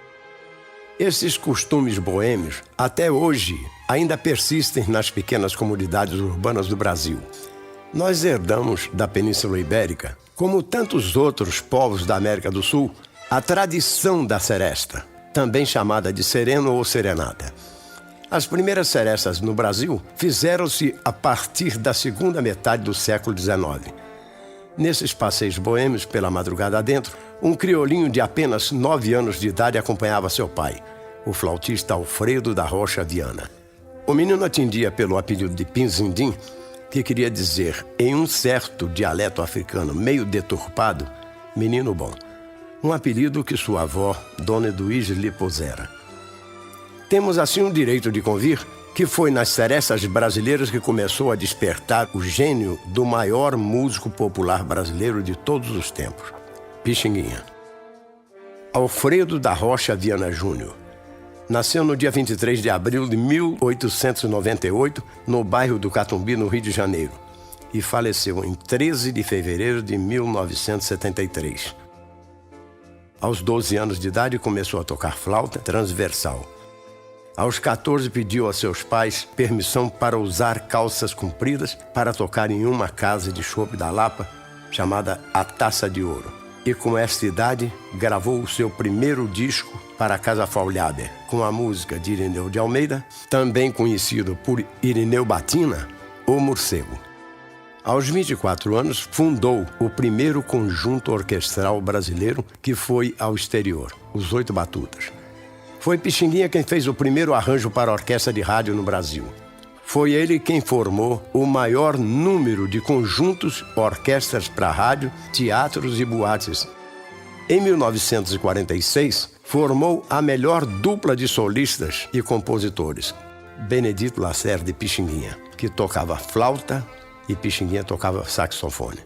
Esses costumes boêmios, até hoje, ainda persistem nas pequenas comunidades urbanas do Brasil. Nós herdamos da Península Ibérica, como tantos outros povos da América do Sul, a tradição da seresta, também chamada de sereno ou serenata. As primeiras serestas no Brasil fizeram-se a partir da segunda metade do século XIX. Nesses passeios boêmios pela madrugada adentro, um criolinho de apenas 9 anos de idade acompanhava seu pai, o flautista Alfredo da Rocha Viana. O menino atendia pelo apelido de Pinzindim, que queria dizer, em um certo dialeto africano meio deturpado, menino bom. Um apelido que sua avó, Dona Eduíge, lhe pusera. Temos assim o direito de convir que foi nas serestas brasileiras que começou a despertar o gênio do maior músico popular brasileiro de todos os tempos, Pixinguinha. Alfredo da Rocha Viana Júnior nasceu no dia 23 de abril de 1898, no bairro do Catumbi, no Rio de Janeiro, e faleceu em 13 de fevereiro de 1973. Aos 12 anos de idade, começou a tocar flauta transversal. Aos 14, pediu a seus pais permissão para usar calças compridas para tocar em uma casa de chope da Lapa, chamada A Taça de Ouro. E com esta idade, gravou o seu primeiro disco para a Casa Faulhaber, com a música de Irineu de Almeida, também conhecido por Irineu Batina, O Morcego. Aos 24 anos, fundou o primeiro conjunto orquestral brasileiro que foi ao exterior, os Oito Batutas. Foi Pixinguinha quem fez o primeiro arranjo para a orquestra de rádio no Brasil. Foi ele quem formou o maior número de conjuntos, orquestras para rádio, teatros e boates. Em 1946, formou a melhor dupla de solistas e compositores, Benedito Lacerda e Pixinguinha, que tocava flauta e Pixinguinha tocava saxofone.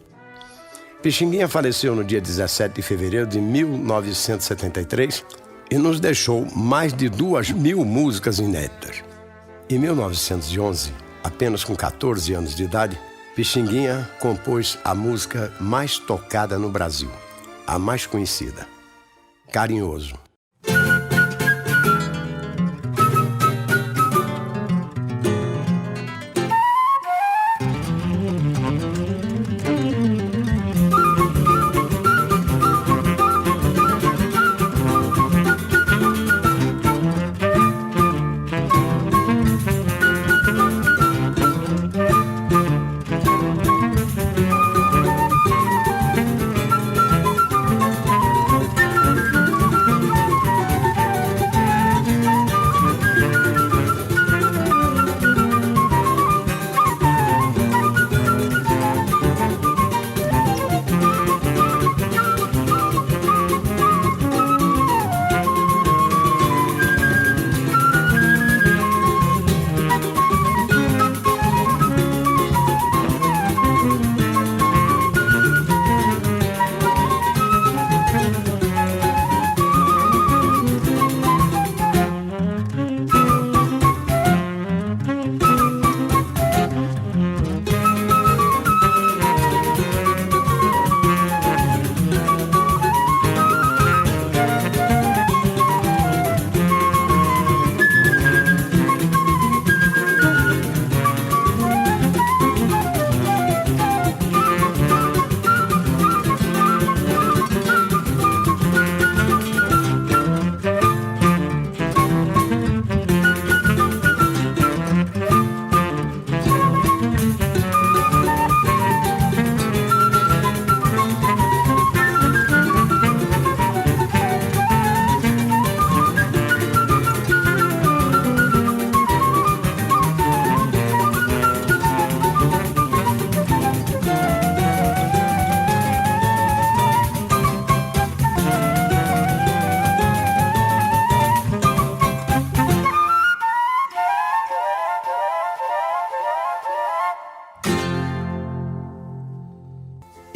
Pixinguinha faleceu no dia 17 de fevereiro de 1973 e nos deixou mais de 2.000 músicas inéditas. Em 1911, apenas com 14 anos de idade, Pixinguinha compôs a música mais tocada no Brasil, a mais conhecida, Carinhoso.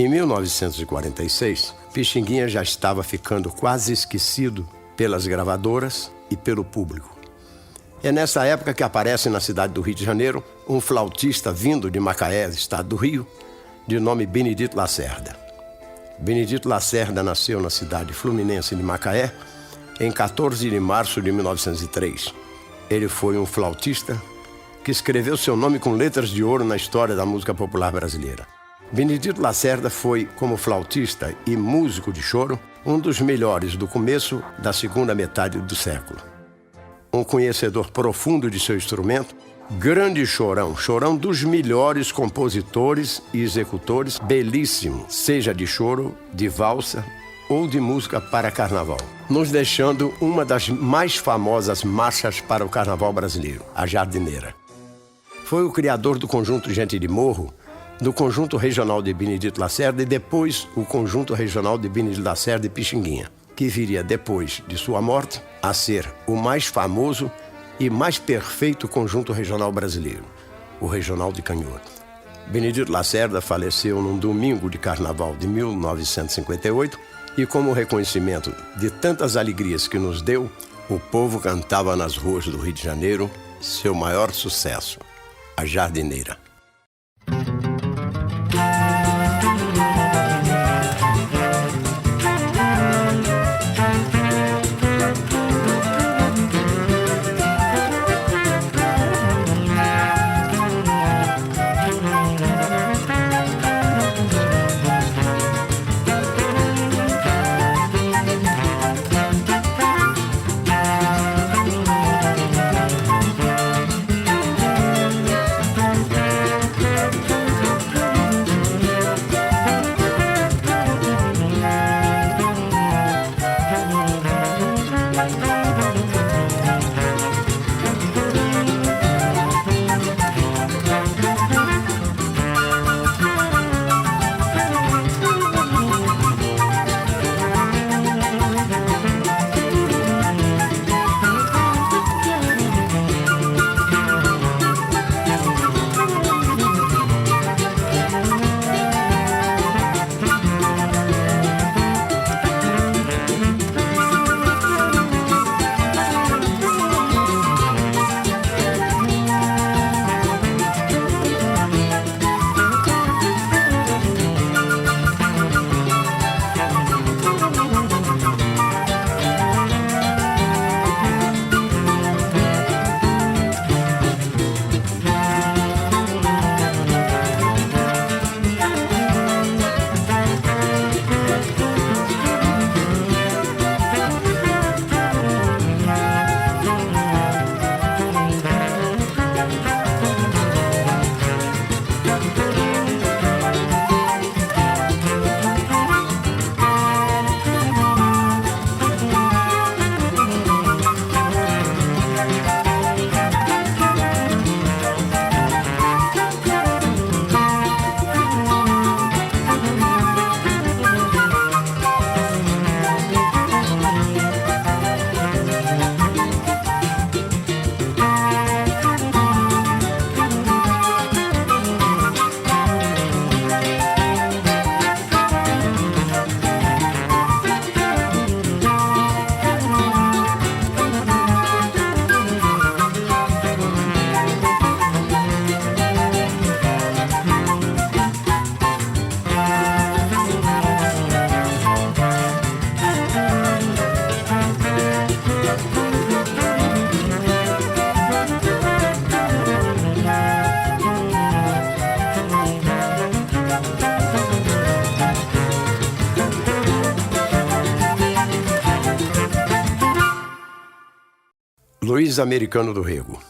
Em 1946, Pixinguinha já estava ficando quase esquecido pelas gravadoras e pelo público. É nessa época que aparece na cidade do Rio de Janeiro um flautista vindo de Macaé, estado do Rio, de nome Benedito Lacerda. Benedito Lacerda nasceu na cidade fluminense de Macaé em 14 de março de 1903. Ele foi um flautista que escreveu seu nome com letras de ouro na história da música popular brasileira. Benedito Lacerda foi, como flautista e músico de choro, um dos melhores do começo da segunda metade do século. Um conhecedor profundo de seu instrumento, grande chorão, chorão dos melhores compositores e executores, belíssimo, seja de choro, de valsa ou de música para carnaval, nos deixando uma das mais famosas marchas para o carnaval brasileiro, a Jardineira. Foi o criador do conjunto Gente de Morro, do conjunto regional de Benedito Lacerda e depois o conjunto regional de Benedito Lacerda e Pixinguinha, que viria depois de sua morte a ser o mais famoso e mais perfeito conjunto regional brasileiro, o Regional de Canhoto. Benedito Lacerda faleceu num domingo de carnaval de 1958 e, como reconhecimento de tantas alegrias que nos deu, o povo cantava nas ruas do Rio de Janeiro seu maior sucesso, a Jardineira. Luiz Americano do Rego.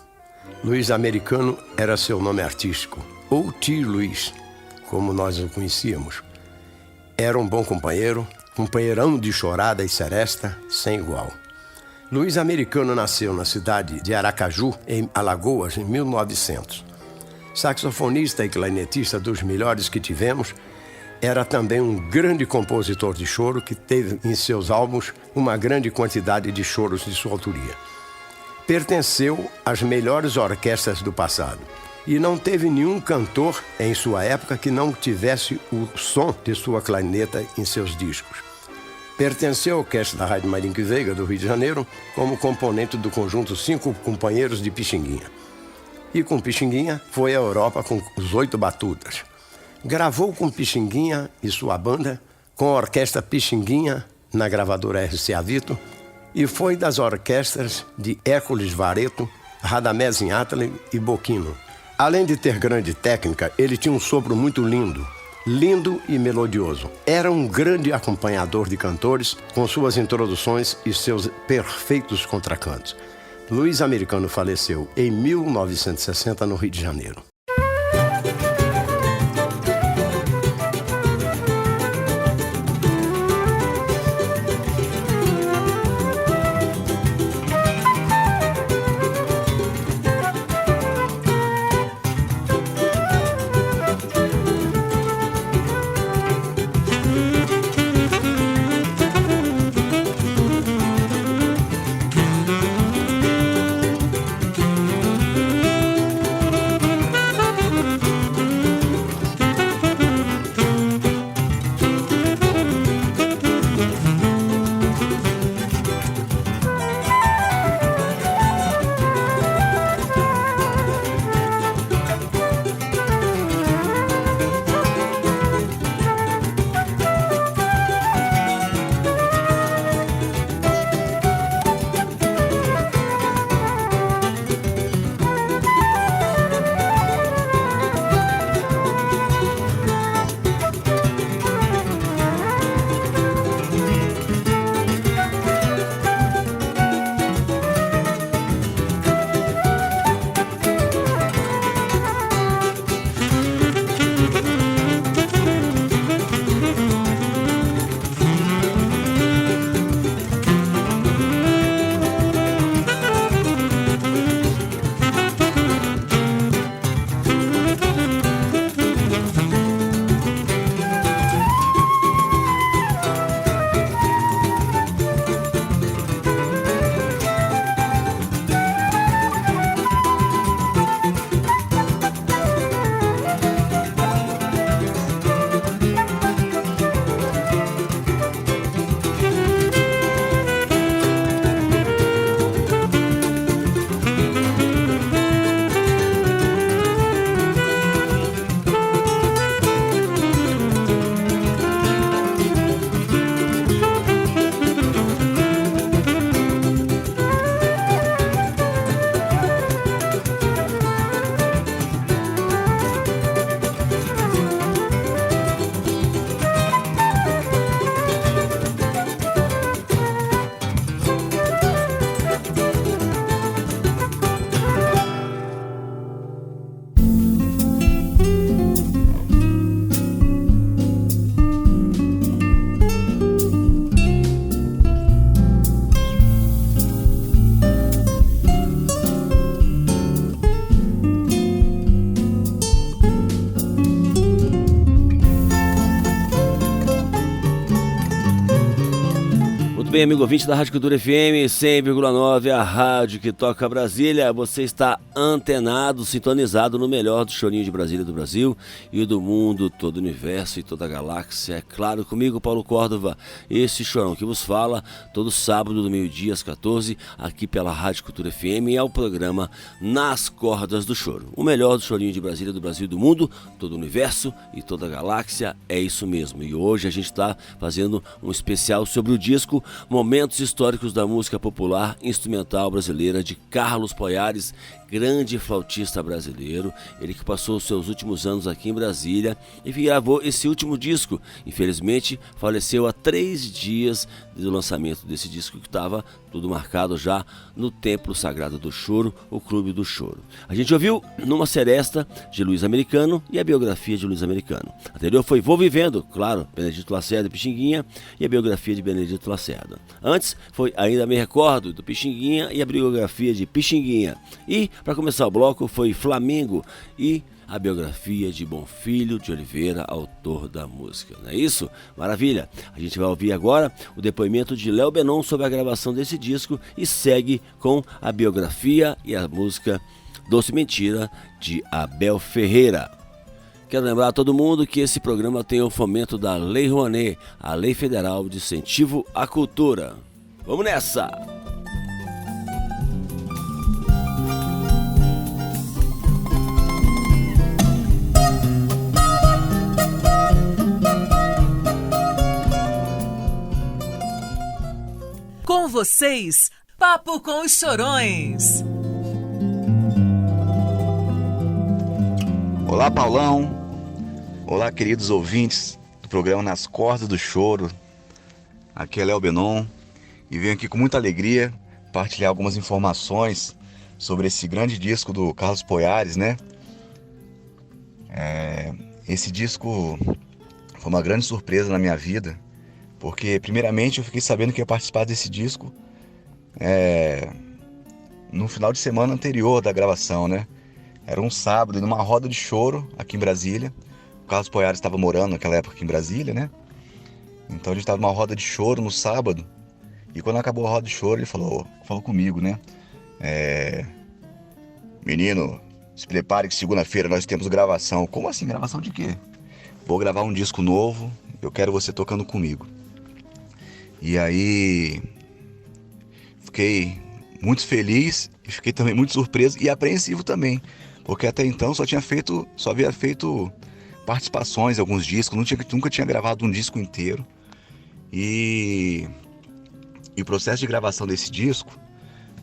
Luiz Americano era seu nome artístico, ou Tio Luiz, como nós o conhecíamos. Era um bom companheiro, companheirão de chorada e seresta, sem igual. Luiz Americano nasceu na cidade de Aracaju, em Alagoas, em 1900. Saxofonista e clarinetista dos melhores que tivemos, era também um grande compositor de choro que teve em seus álbuns uma grande quantidade de choros de sua autoria. Pertenceu às melhores orquestras do passado e não teve nenhum cantor em sua época que não tivesse o som de sua clarineta em seus discos. Pertenceu à orquestra da Rádio Marinho Veiga, do Rio de Janeiro, como componente do conjunto 5 Companheiros de Pixinguinha. E com Pixinguinha foi à Europa com os 8 Batutas. Gravou com Pixinguinha e sua banda, com a orquestra Pixinguinha, na gravadora RCA Victor, e foi das orquestras de Hércules Vareto, Radamés Inátali e Boquino. Além de ter grande técnica, ele tinha um sopro muito lindo e melodioso. Era um grande acompanhador de cantores, com suas introduções e seus perfeitos contracantos. Luiz Americano faleceu em 1960 no Rio de Janeiro. Bem, amigo ouvinte da Rádio Cultura FM 100,9, a rádio que toca Brasília, você está antenado, sintonizado no melhor do chorinho de Brasília, do Brasil e do mundo, todo o universo e toda a galáxia. É claro, comigo, Paulo Córdova, esse chorão que vos fala, todo sábado do meio-dia às 14, aqui pela Rádio Cultura FM, é o programa Nas Cordas do Choro. O melhor do chorinho de Brasília, do Brasil e do mundo, todo o universo e toda a galáxia, é isso mesmo. E hoje a gente está fazendo um especial sobre o disco Momentos Históricos da Música Popular Instrumental Brasileira, de Carlos Poiares, grande flautista brasileiro, ele que passou os seus últimos anos aqui em Brasília e gravou esse último disco. Infelizmente, faleceu há 3 dias do lançamento desse disco, que estava tudo marcado já no Templo Sagrado do Choro, o Clube do Choro. A gente ouviu Numa Seresta, de Luiz Americano, e a biografia de Luiz Americano. A anterior foi Vou Vivendo, claro, Benedito Lacerda e Pixinguinha, e a biografia de Benedito Lacerda. Antes foi Ainda Me Recordo, do Pixinguinha, e a biografia de Pixinguinha. E, para começar o bloco, foi Flamengo e a biografia de Bonfilho de Oliveira, autor da música. Não é isso? Maravilha! A gente vai ouvir agora o depoimento de Léo Benon sobre a gravação desse disco e segue com a biografia e a música Doce Mentira, de Abel Ferreira. Quero lembrar a todo mundo que esse programa tem o fomento da Lei Rouanet, a Lei Federal de Incentivo à Cultura. Vamos nessa! Com vocês, Papo com os Chorões. Olá, Paulão. Olá, queridos ouvintes do programa Nas Cordas do Choro. Aqui é Léo Benon e venho aqui com muita alegria partilhar algumas informações sobre esse grande disco do Carlos Poiares, né? Esse disco foi uma grande surpresa na minha vida, porque primeiramente eu fiquei sabendo que ia participar desse disco no final de semana anterior da gravação, né? Era um sábado, numa roda de choro aqui em Brasília. O Carlos Poiares estava morando naquela época aqui em Brasília, né? Então a gente estava numa roda de choro no sábado. E quando acabou a roda de choro, ele falou comigo, né? Menino, se prepare que segunda-feira nós temos gravação. Como assim? Gravação de quê? Vou gravar um disco novo, eu quero você tocando comigo. E aí fiquei muito feliz e fiquei também muito surpreso e apreensivo também. Porque até então só havia feito participações em alguns discos, nunca tinha gravado um disco inteiro. E o processo de gravação desse disco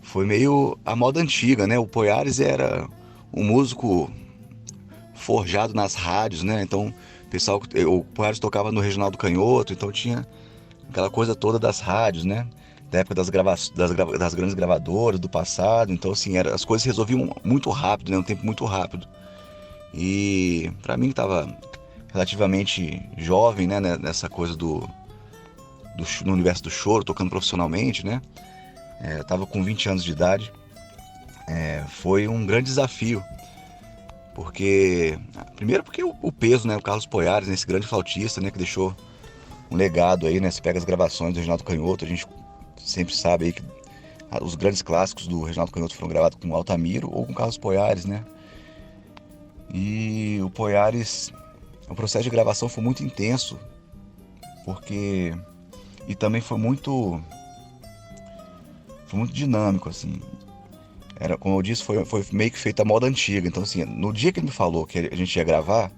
foi meio a moda antiga, né? O Poiares era um músico forjado nas rádios, né? Então, o Poiares tocava no Regional do Canhoto, então tinha aquela coisa toda das rádios, né? Da época das grandes gravadoras do passado. Então, assim, as coisas se resolviam muito rápido, né? Um tempo muito rápido. E pra mim que estava relativamente jovem, né? Nessa coisa no universo do choro, tocando profissionalmente, né? Eu estava com 20 anos de idade. Foi um grande desafio. Primeiro porque o peso, né? O Carlos Poiares, né? Esse grande flautista, né? Que deixou um legado aí, né? Você pega as gravações do Reginaldo Canhoto, a gente sempre sabe aí que os grandes clássicos do Reginaldo Canhoto foram gravados com Altamiro ou com Carlos Poiares, né? E o Poiares, o processo de gravação foi muito intenso, e também foi muito dinâmico, assim. Como eu disse, foi meio que feito a moda antiga. Então, assim, no dia que ele me falou que a gente ia gravar,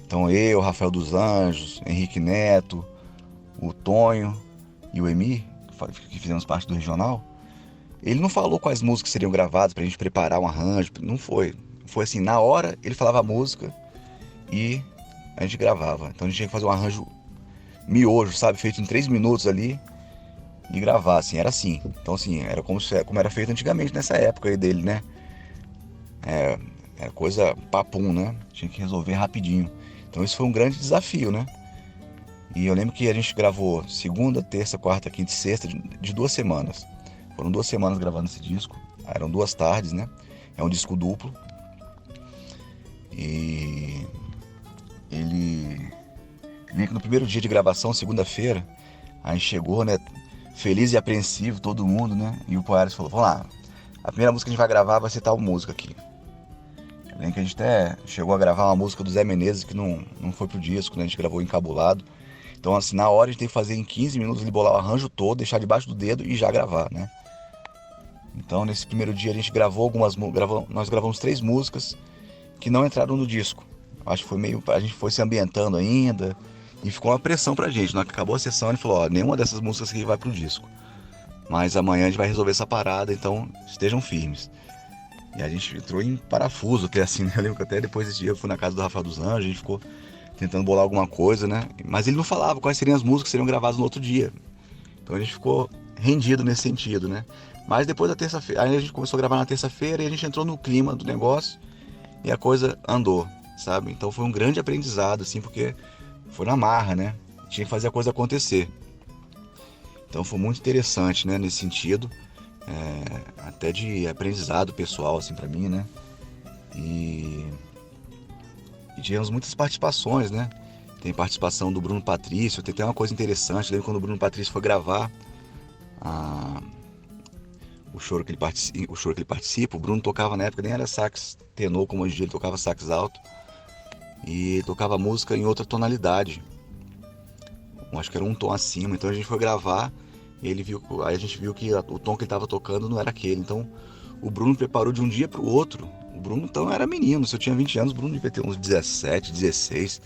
então eu, Rafael dos Anjos, Henrique Neto, o Tonho e o Emir, que fizemos parte do regional, ele não falou quais músicas seriam gravadas pra gente preparar um arranjo, não foi. Foi assim, na hora ele falava a música e a gente gravava. Então a gente tinha que fazer um arranjo miojo, sabe, feito em 3 minutos ali e gravar, assim, era assim. Então assim, era como era feito antigamente nessa época aí dele, né? Era coisa papum, né? Tinha que resolver rapidinho. Então isso foi um grande desafio, né? E eu lembro que a gente gravou segunda, terça, quarta, quinta e sexta de 2 semanas. Foram 2 semanas gravando esse disco. Eram 2 tardes, né? É um disco duplo. E ele lembro que no primeiro dia de gravação, segunda-feira, a gente chegou, né? Feliz e apreensivo, todo mundo, né? E o Poiares falou, vamos lá, a primeira música que a gente vai gravar vai ser tal música aqui. Eu lembro que a gente até chegou a gravar uma música do Zé Menezes que não foi pro disco, né? A gente gravou encabulado. Então, assim, na hora a gente tem que fazer em 15 minutos, ele bolar o arranjo todo, deixar debaixo do dedo e já gravar, né? Então, nesse primeiro dia a gente nós gravamos 3 músicas que não entraram no disco. Acho que a gente foi se ambientando ainda e ficou uma pressão pra gente. Na hora que acabou a sessão, ele falou, nenhuma dessas músicas aqui vai pro disco. Mas amanhã a gente vai resolver essa parada, então estejam firmes. E a gente entrou em parafuso até assim, né? Eu lembro que até depois desse dia eu fui na casa do Rafael dos Anjos, a gente ficou tentando bolar alguma coisa, né? Mas ele não falava quais seriam as músicas que seriam gravadas no outro dia. Então a gente ficou rendido nesse sentido, né? Mas depois da terça-feira, aí a gente começou a gravar na terça-feira e a gente entrou no clima do negócio e a coisa andou, sabe? Então foi um grande aprendizado, assim, porque foi na marra, né? Tinha que fazer a coisa acontecer. Então foi muito interessante, né? Nesse sentido, até de aprendizado pessoal, assim, pra mim, né? E tivemos muitas participações, né? Tem participação do Bruno Patrício, tem até uma coisa interessante, lembro quando o Bruno Patrício foi gravar o choro que ele participa, o Bruno tocava na época, nem era sax tenor como hoje em dia, ele tocava sax alto. e tocava a música em outra tonalidade. Eu acho que era um tom acima. Então a gente foi gravar e aí a gente viu que o tom que ele estava tocando não era aquele. Então o Bruno preparou de um dia para o outro. O Bruno então era menino. Se eu tinha 20 anos, o Bruno devia ter uns 17, 16.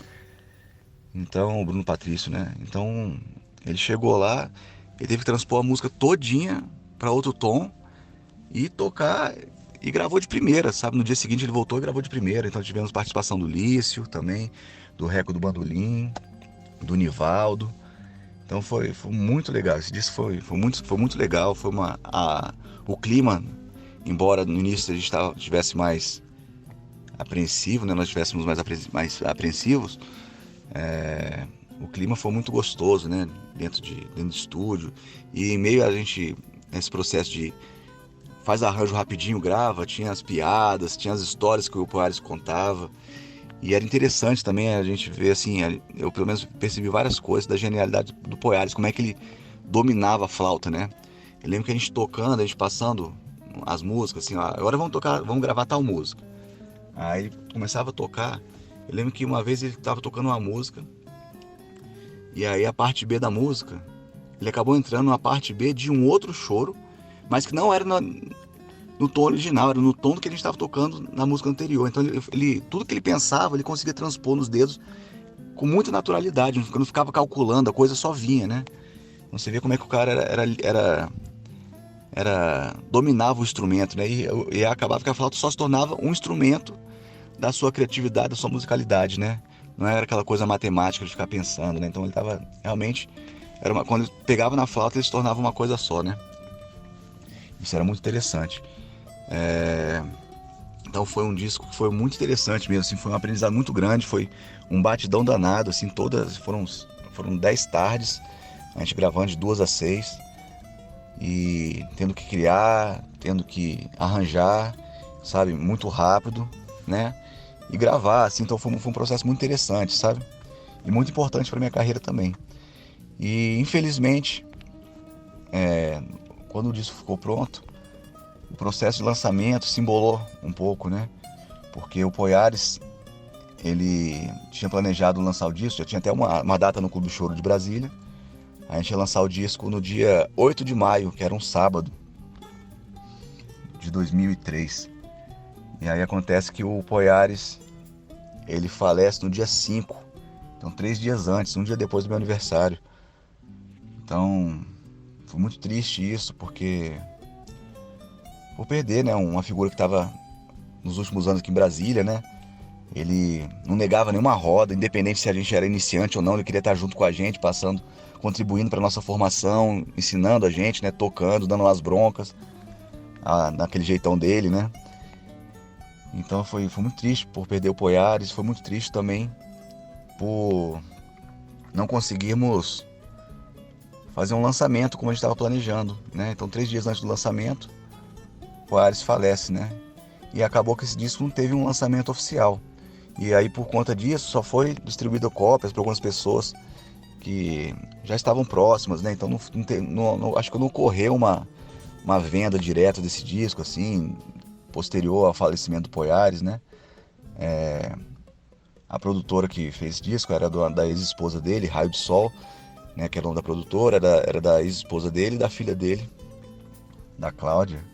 Então, o Bruno Patrício, né? Então ele chegou lá, ele teve que transpor a música todinha para outro tom e tocar, e gravou de primeira, sabe? No dia seguinte ele voltou e gravou de primeira. Então tivemos participação do Lício também, do Reco do Bandolim, do Nivaldo. Então foi muito legal. Esse disco foi muito legal. Foi o clima, embora no início a gente estivesse mais apreensivo, né? Nós estivéssemos mais apreensivos, o clima foi muito gostoso, né? Dentro do estúdio. E em meio a gente, nesse processo de faz arranjo rapidinho, grava, tinha as piadas, tinha as histórias que o Poiares contava. E era interessante também a gente ver, assim, eu pelo menos percebi várias coisas da genialidade do Poiares, como é que ele dominava a flauta, né? Eu lembro que a gente tocando, a gente passando as músicas, assim, ó, agora vamos gravar tal música. Aí ele começava a tocar. Eu lembro que uma vez ele estava tocando uma música, e aí a parte B da música, ele acabou entrando numa parte B de um outro choro, mas que não era no tom original, era no tom do que a gente estava tocando na música anterior. Então tudo que ele pensava, ele conseguia transpor nos dedos com muita naturalidade, não ficava calculando, a coisa só vinha, né? Então você vê como é que o cara dominava o instrumento, né? E acabava que a flauta só se tornava um instrumento da sua criatividade, da sua musicalidade, né? Não era aquela coisa matemática de ficar pensando, né? Então ele estava realmente, quando ele pegava na flauta, ele se tornava uma coisa só, né? Isso era muito interessante. Então foi um disco que foi muito interessante mesmo, assim, foi um aprendizado muito grande, foi um batidão danado, assim, foram 10 tardes, a gente gravando de 2 a 6 e tendo que criar, tendo que arranjar, sabe, muito rápido, né? E gravar, assim, então foi um processo muito interessante, sabe? E muito importante para minha carreira também. E infelizmente, quando o disco ficou pronto, o processo de lançamento se embolou um pouco, né? Porque o Poiares, ele tinha planejado lançar o disco, já tinha até uma data no Clube do Choro de Brasília. A gente ia lançar o disco no dia 8 de maio, que era um sábado de 2003. E aí acontece que o Poiares, ele falece no dia 5, então 3 dias antes, um dia depois do meu aniversário. Então, foi muito triste isso, porque por perder, né, uma figura que estava nos últimos anos aqui em Brasília, né? Ele não negava nenhuma roda, independente se a gente era iniciante ou não, ele queria estar junto com a gente, contribuindo para nossa formação, ensinando a gente, né, tocando, dando umas broncas, naquele jeitão dele, né? Então foi muito triste por perder o Poiares, foi muito triste também por não conseguirmos fazer um lançamento como a gente estava planejando, né? Então 3 dias antes do lançamento, o Poiares falece, né? E acabou que esse disco não teve um lançamento oficial. E aí por conta disso só foi distribuído cópias para algumas pessoas que já estavam próximas, né? Então acho que não ocorreu uma venda direta desse disco, assim, posterior ao falecimento do Poiares, né? A produtora que fez esse disco era da ex-esposa dele, Raio de Sol, né? Que era o nome da produtora, era da ex-esposa dele e da filha dele, da Cláudia.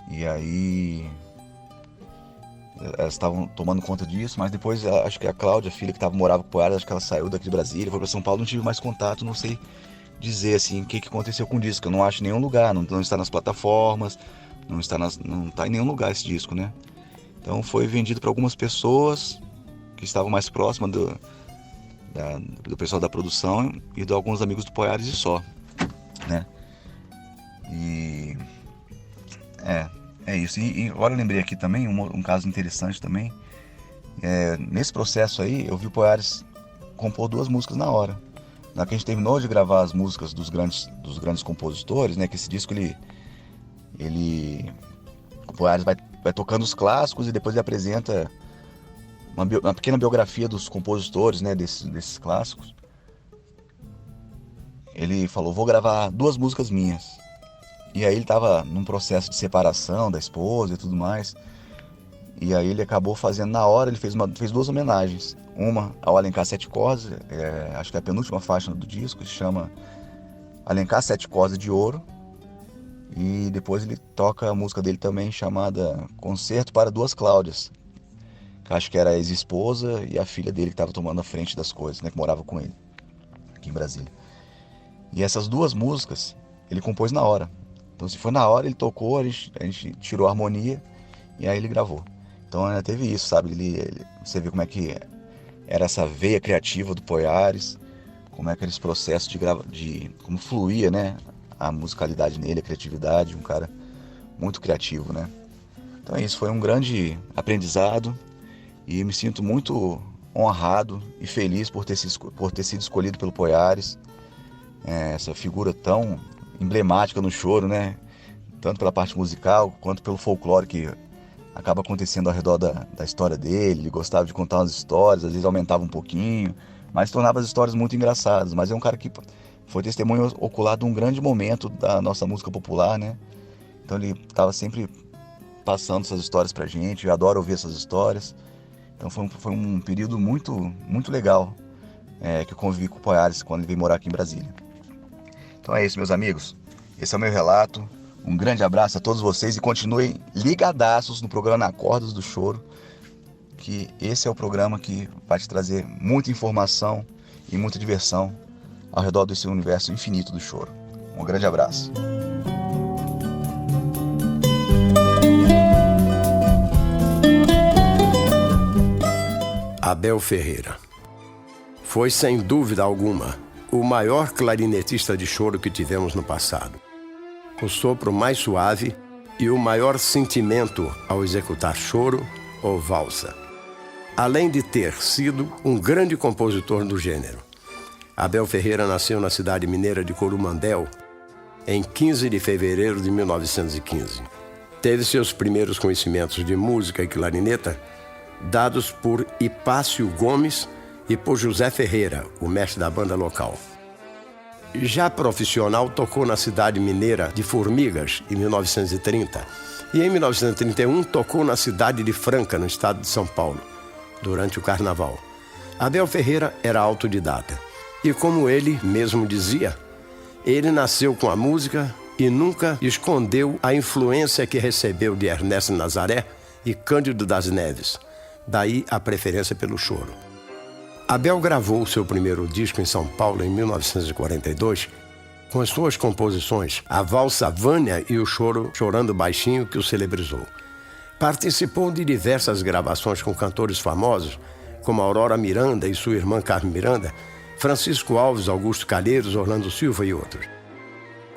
E aí elas estavam tomando conta disso, mas depois acho que a Cláudia, a filha que morava com o Poiares, acho que ela saiu daqui de Brasília, foi para São Paulo, não tive mais contato, não sei dizer assim o que aconteceu com o disco. Eu não acho em nenhum lugar, não está nas plataformas, não está em nenhum lugar esse disco, né? Então foi vendido para algumas pessoas que estavam mais próximas do pessoal da produção e de alguns amigos do Poiares e só, né? E é isso. E agora eu lembrei aqui também um caso interessante também. Nesse processo aí, eu vi o Poiares compor 2 músicas na hora. Na que a gente terminou de gravar as músicas dos grandes compositores, né? Que esse disco o Poiares vai tocando os clássicos e depois ele apresenta uma pequena biografia dos compositores, né? Desses clássicos. Ele falou: vou gravar 2 músicas minhas. E aí ele estava num processo de separação da esposa e tudo mais. E aí ele acabou fazendo na hora, ele fez 2 homenagens. Uma ao Alencar Sete Cordas, acho que é a penúltima faixa do disco, se chama Alencar Sete Cordas de Ouro. E depois ele toca a música dele também, chamada Concerto para Duas Cláudias. Que acho que era a ex-esposa e a filha dele que estava tomando a frente das coisas, né, que morava com ele, aqui em Brasília. E essas 2 músicas ele compôs na hora. Então se foi na hora, ele tocou, a gente tirou a harmonia e aí ele gravou. Então teve isso, sabe? Você vê como é que era essa veia criativa do Poiares, como é aqueles processos de como fluía, né? A musicalidade nele, a criatividade, um cara muito criativo, né? Então é isso, foi um grande aprendizado e me sinto muito honrado e feliz por ter sido escolhido pelo Poiares, essa figura tão emblemática no choro, né? Tanto pela parte musical quanto pelo folclore que acaba acontecendo ao redor da história dele. Ele gostava de contar umas histórias, às vezes aumentava um pouquinho, mas tornava as histórias muito engraçadas. Mas é um cara que foi testemunho ocular de um grande momento da nossa música popular, né? Então ele estava sempre passando essas histórias pra gente, eu adoro ouvir essas histórias. Então foi um período muito, muito legal que eu convivi com o Poiares quando ele veio morar aqui em Brasília. Então é isso, meus amigos. Esse é o meu relato. Um grande abraço a todos vocês e continuem ligadaços no programa Na Cordas do Choro, que esse é o programa que vai te trazer muita informação e muita diversão ao redor desse universo infinito do choro. Um grande abraço. Abel Ferreira foi, sem dúvida alguma, o maior clarinetista de choro que tivemos no passado. O sopro mais suave e o maior sentimento ao executar choro ou valsa. Além de ter sido um grande compositor do gênero. Abel Ferreira nasceu na cidade mineira de Corumandel em 15 de fevereiro de 1915. Teve seus primeiros conhecimentos de música e clarineta dados por Hipácio Gomes e por José Ferreira, o mestre da banda local. Já profissional, tocou na cidade mineira de Formigas, em 1930, e em 1931 tocou na cidade de Franca, no estado de São Paulo, durante o Carnaval. Abel Ferreira era autodidata, e como ele mesmo dizia, ele nasceu com a música e nunca escondeu a influência que recebeu de Ernesto Nazaré e Cândido das Neves, daí a preferência pelo choro. Abel gravou seu primeiro disco em São Paulo em 1942 com as suas composições A Valsa Vânia e o Choro Chorando Baixinho, que o celebrizou. Participou de diversas gravações com cantores famosos como Aurora Miranda e sua irmã Carmen Miranda, Francisco Alves, Augusto Calheiros, Orlando Silva e outros.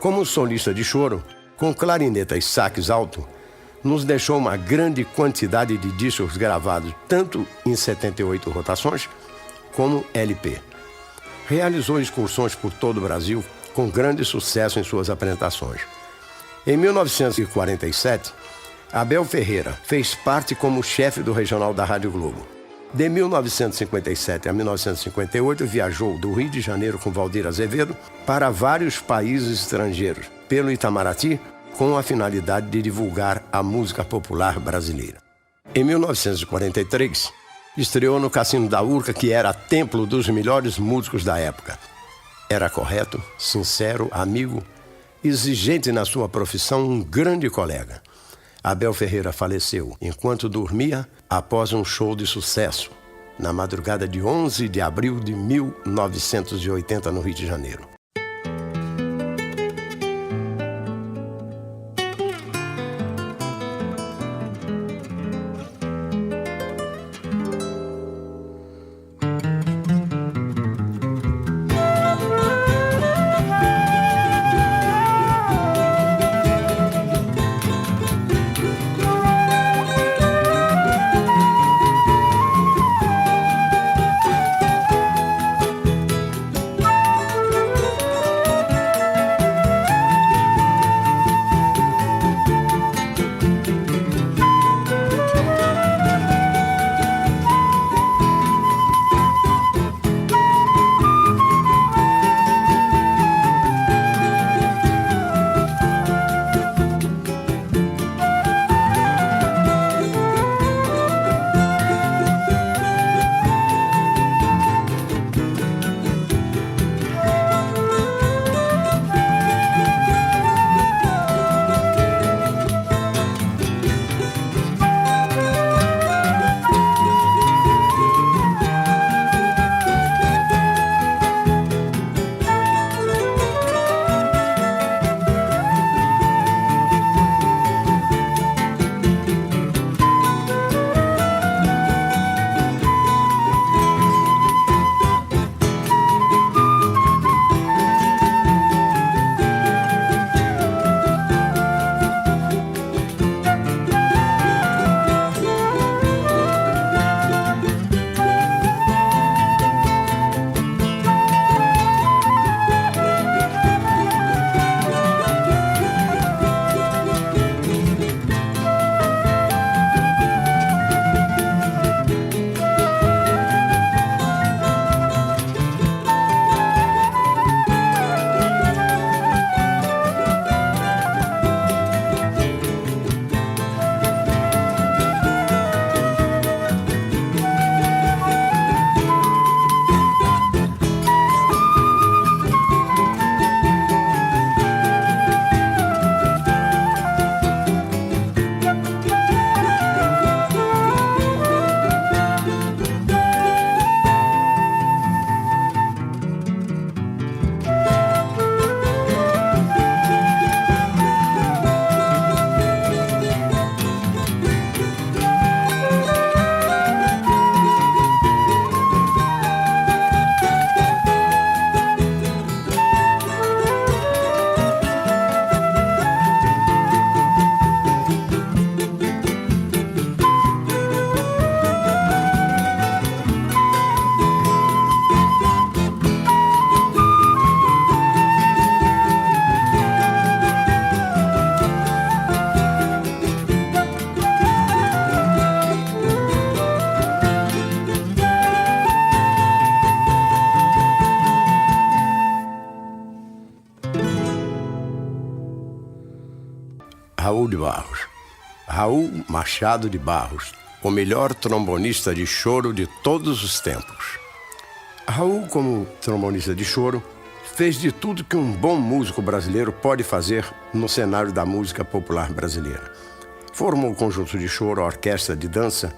Como solista de choro, com clarineta e sax alto, nos deixou uma grande quantidade de discos gravados tanto em 78 rotações como LP. Realizou excursões por todo o Brasil com grande sucesso em suas apresentações. Em 1947, Abel Ferreira fez parte como chefe do regional da Rádio Globo. De 1957 a 1958, viajou do Rio de Janeiro com Valdir Azevedo para vários países estrangeiros, pelo Itamaraty, com a finalidade de divulgar a música popular brasileira. Em 1943, estreou no Cassino da Urca, que era templo dos melhores músicos da época. Era correto, sincero, amigo, exigente na sua profissão, um grande colega. Abel Ferreira faleceu enquanto dormia após um show de sucesso, na madrugada de 11 de abril de 1980, no Rio de Janeiro. Raul de Barros. Raul Machado de Barros, o melhor trombonista de choro de todos os tempos. Raul, como trombonista de choro, fez de tudo que um bom músico brasileiro pode fazer no cenário da música popular brasileira. Formou o conjunto de choro, a orquestra de dança,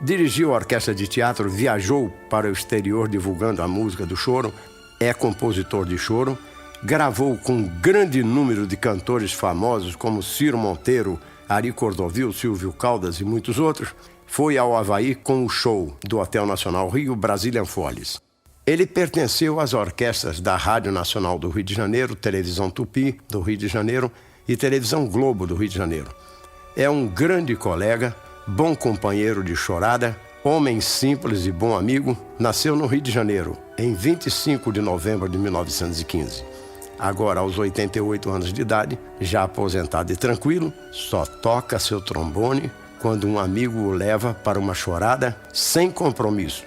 dirigiu a orquestra de teatro, viajou para o exterior divulgando a música do choro, é compositor de choro, gravou com um grande número de cantores famosos como Ciro Monteiro, Ari Cordovil, Silvio Caldas e muitos outros. Foi ao Havaí com o show do Hotel Nacional Rio, Brazilian Follies. Ele pertenceu às orquestras da Rádio Nacional do Rio de Janeiro, Televisão Tupi do Rio de Janeiro e Televisão Globo do Rio de Janeiro. É um grande colega, bom companheiro de chorada, homem simples e bom amigo. Nasceu no Rio de Janeiro, em 25 de novembro de 1915. Agora, aos 88 anos de idade, já aposentado e tranquilo, só toca seu trombone quando um amigo o leva para uma chorada sem compromisso.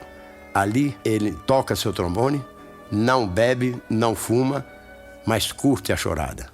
Ali ele toca seu trombone, não bebe, não fuma, mas curte a chorada.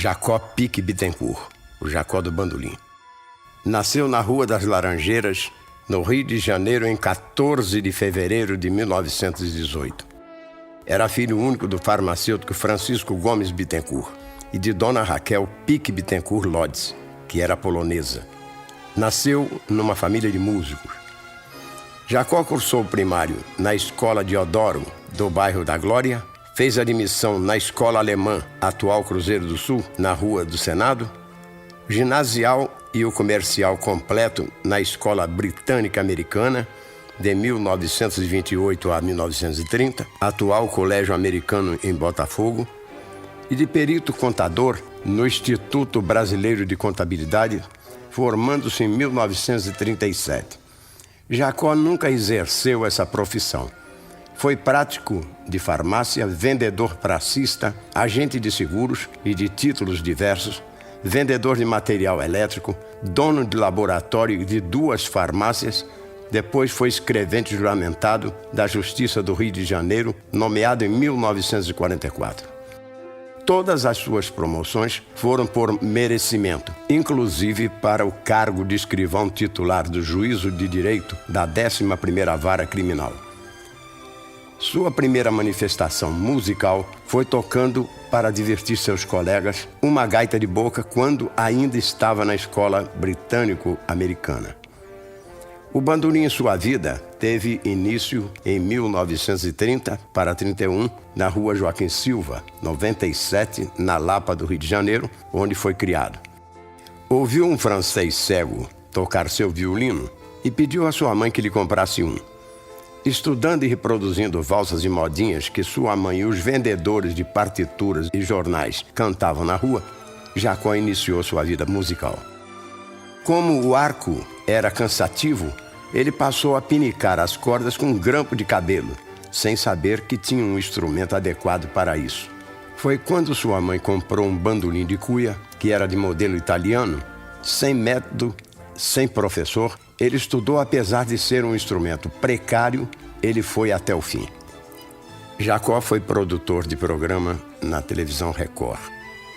Jacó Pique Bittencourt, o Jacó do Bandolim. Nasceu na Rua das Laranjeiras, no Rio de Janeiro, em 14 de fevereiro de 1918. Era filho único do farmacêutico Francisco Gomes Bittencourt e de Dona Raquel Pique Bittencourt Lodz, que era polonesa. Nasceu numa família de músicos. Jacó cursou o primário na Escola de Odoro, do bairro da Glória, fez admissão na Escola Alemã, atual Cruzeiro do Sul, na Rua do Senado, ginasial e o comercial completo na Escola Britânica Americana, de 1928 a 1930, atual Colégio Americano em Botafogo, e de perito contador no Instituto Brasileiro de Contabilidade, formando-se em 1937. Jacó nunca exerceu essa profissão. Foi prático de farmácia, vendedor pracista, agente de seguros e de títulos diversos, vendedor de material elétrico, dono de laboratório de 2 farmácias Depois foi escrevente juramentado da Justiça do Rio de Janeiro, nomeado em 1944. Todas as suas promoções foram por merecimento, inclusive para o cargo de escrivão titular do Juízo de Direito da 11ª Vara Criminal. Sua primeira manifestação musical foi tocando, para divertir seus colegas, uma gaita de boca quando ainda estava na escola britânico-americana. O bandolim em sua vida teve início em 1930 para 31, na rua Joaquim Silva, 97, na Lapa do Rio de Janeiro, onde foi criado. Ouviu um francês cego tocar seu violino e pediu à sua mãe que lhe comprasse um. Estudando e reproduzindo valsas e modinhas que sua mãe e os vendedores de partituras e jornais cantavam na rua, Jacó iniciou sua vida musical. Como o arco era cansativo, ele passou a pinicar as cordas com um grampo de cabelo, sem saber que tinha um instrumento adequado para isso. Foi quando sua mãe comprou um bandolim de cuia, que era de modelo italiano, sem método, sem professor. Ele estudou, apesar de ser um instrumento precário, ele foi até o fim. Jacó foi produtor de programa na televisão Record.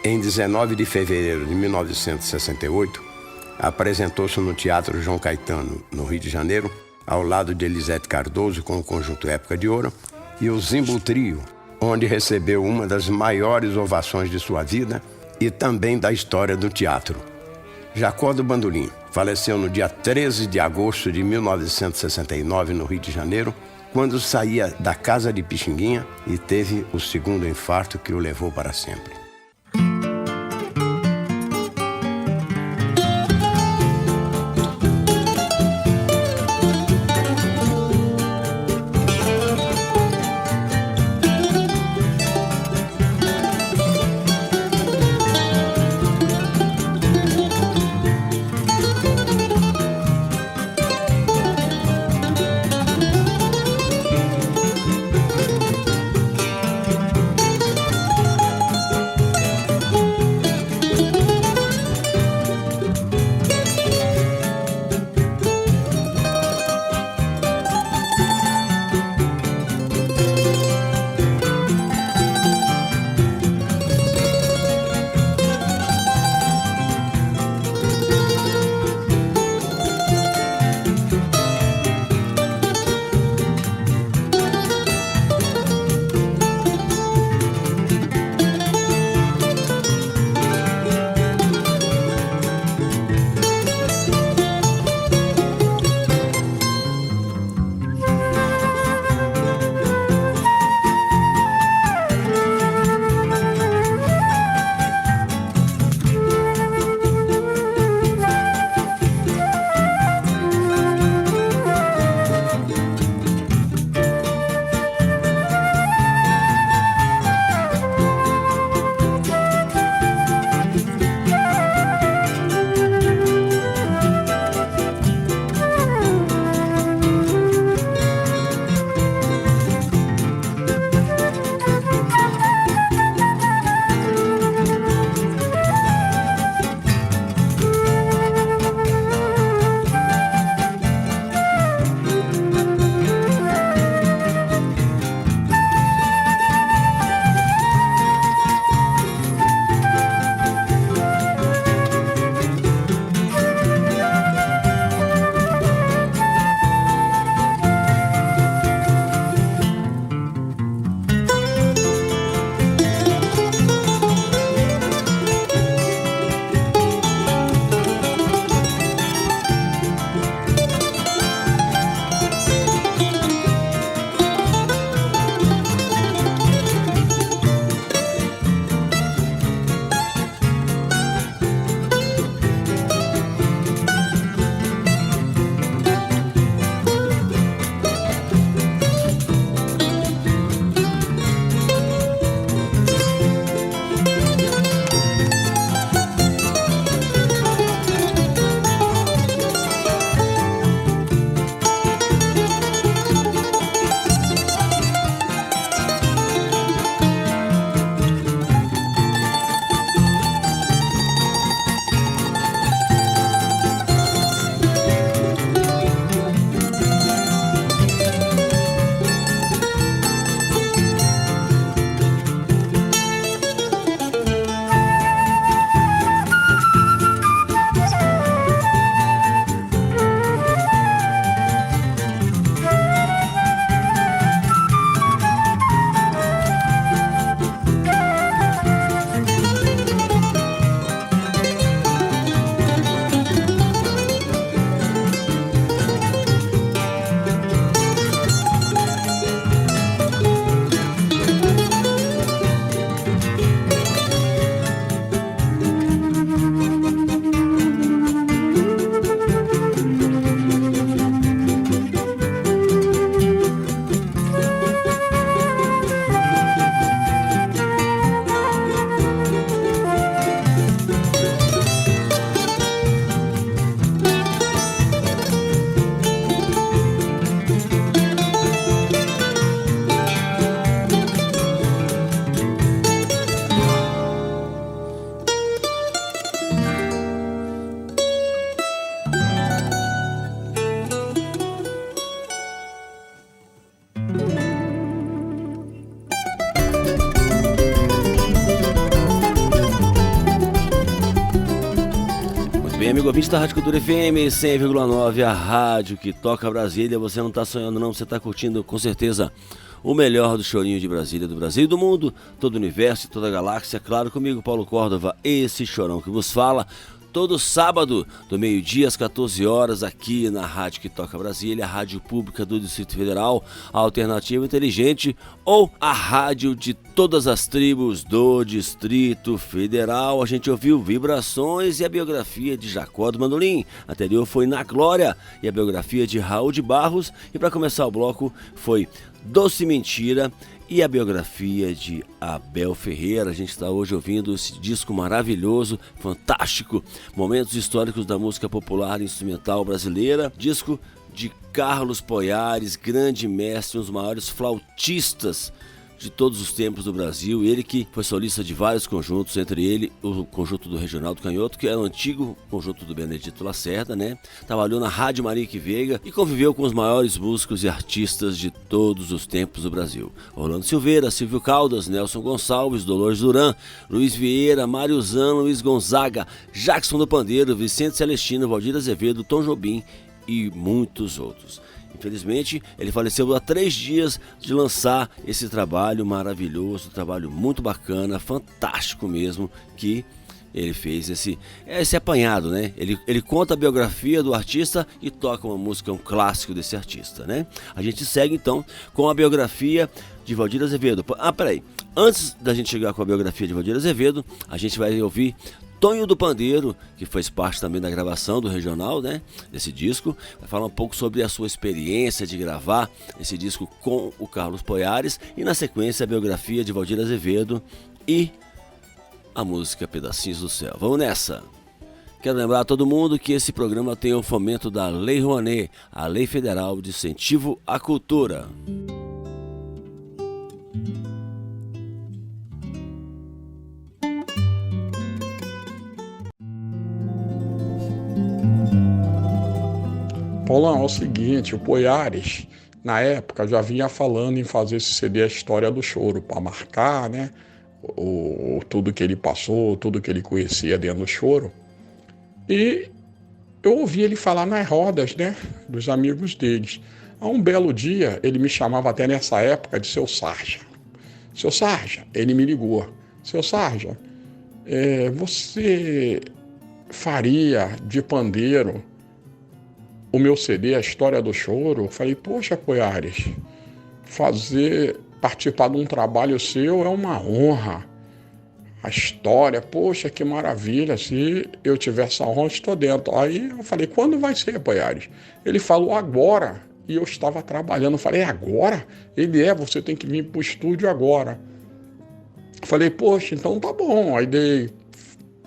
Em 19 de fevereiro de 1968, apresentou-se no Teatro João Caetano, no Rio de Janeiro, ao lado de Elisete Cardoso com o conjunto Época de Ouro e o Zimbo Trio, onde recebeu uma das maiores ovações de sua vida e também da história do teatro. Jacó do Bandolim faleceu no dia 13 de agosto de 1969 no Rio de Janeiro, quando saía da casa de Pixinguinha e teve o segundo infarto que o levou para sempre. bem, amigo ouvinte da Rádio Cultura FM 100,9, a rádio que toca Brasília. Você não está sonhando não, você está curtindo com certeza o melhor do chorinho de Brasília, do Brasil e do mundo, todo o universo e toda a galáxia. Claro, comigo, Paulo Córdova, esse chorão que vos fala, todo sábado, do meio-dia às 14 horas, aqui na Rádio que Toca Brasília, a rádio pública do Distrito Federal, a Alternativa Inteligente, ou a rádio de todas as tribos do Distrito Federal. A gente ouviu Vibrações e a biografia de Jacó do Mandolim. A anterior foi Na Glória e a biografia de Raul de Barros. E para começar o bloco foi Doce Mentira e a biografia de Abel Ferreira. A gente está hoje ouvindo esse disco maravilhoso, fantástico, momentos históricos da música popular e instrumental brasileira, disco de Carlos Poiares, grande mestre, um dos maiores flautistas de todos os tempos do Brasil. Ele que foi solista de vários conjuntos, entre ele o conjunto do Reginaldo Canhoto, que é o antigo conjunto do Benedito Lacerda, né? Trabalhou na Rádio Marique Veiga e conviveu com os maiores músicos e artistas de todos os tempos do Brasil. Orlando Silveira, Silvio Caldas, Nelson Gonçalves, Dolores Duran, Luiz Vieira, Mário Zan, Luiz Gonzaga, Jackson do Pandeiro, Vicente Celestino, Valdir Azevedo, Tom Jobim e muitos outros. Infelizmente, ele faleceu há 3 dias de lançar esse trabalho maravilhoso, trabalho muito bacana, fantástico mesmo, que ele fez esse apanhado, né? Ele conta a biografia do artista e toca uma música, um clássico desse artista, né? A gente segue então com a biografia de Valdir Azevedo. Peraí, antes da gente chegar com a biografia de Valdir Azevedo, a gente vai ouvir Tonho do Pandeiro, que fez parte também da gravação do Regional, né, desse disco. Vai falar um pouco sobre a sua experiência de gravar esse disco com o Carlos Poiares. E na sequência a biografia de Valdir Azevedo e a música Pedacinhos do Céu. Vamos nessa! Quero lembrar a todo mundo que esse programa tem o fomento da Lei Rouanet, a Lei Federal de Incentivo à Cultura. Paulão, é o seguinte, o Poiares, na época, já vinha falando em fazer esse CD A História do Choro, para marcar, né, tudo que ele passou, tudo que ele conhecia dentro do choro. E eu ouvi ele falar nas rodas, né, dos amigos deles. Há um belo dia, ele me chamava até nessa época de Seu Sarja. Seu Sarja, ele me ligou. Seu Sarja, você faria de pandeiro o meu CD, A História do Choro? Eu falei, poxa, Poiares, participar de um trabalho seu é uma honra. A história, poxa, que maravilha, se eu tiver essa honra, estou dentro. Aí eu falei, quando vai ser, Poiares? Ele falou, agora. E eu estava trabalhando. Eu falei, agora? Você tem que vir para o estúdio agora. Eu falei, poxa, então tá bom. Aí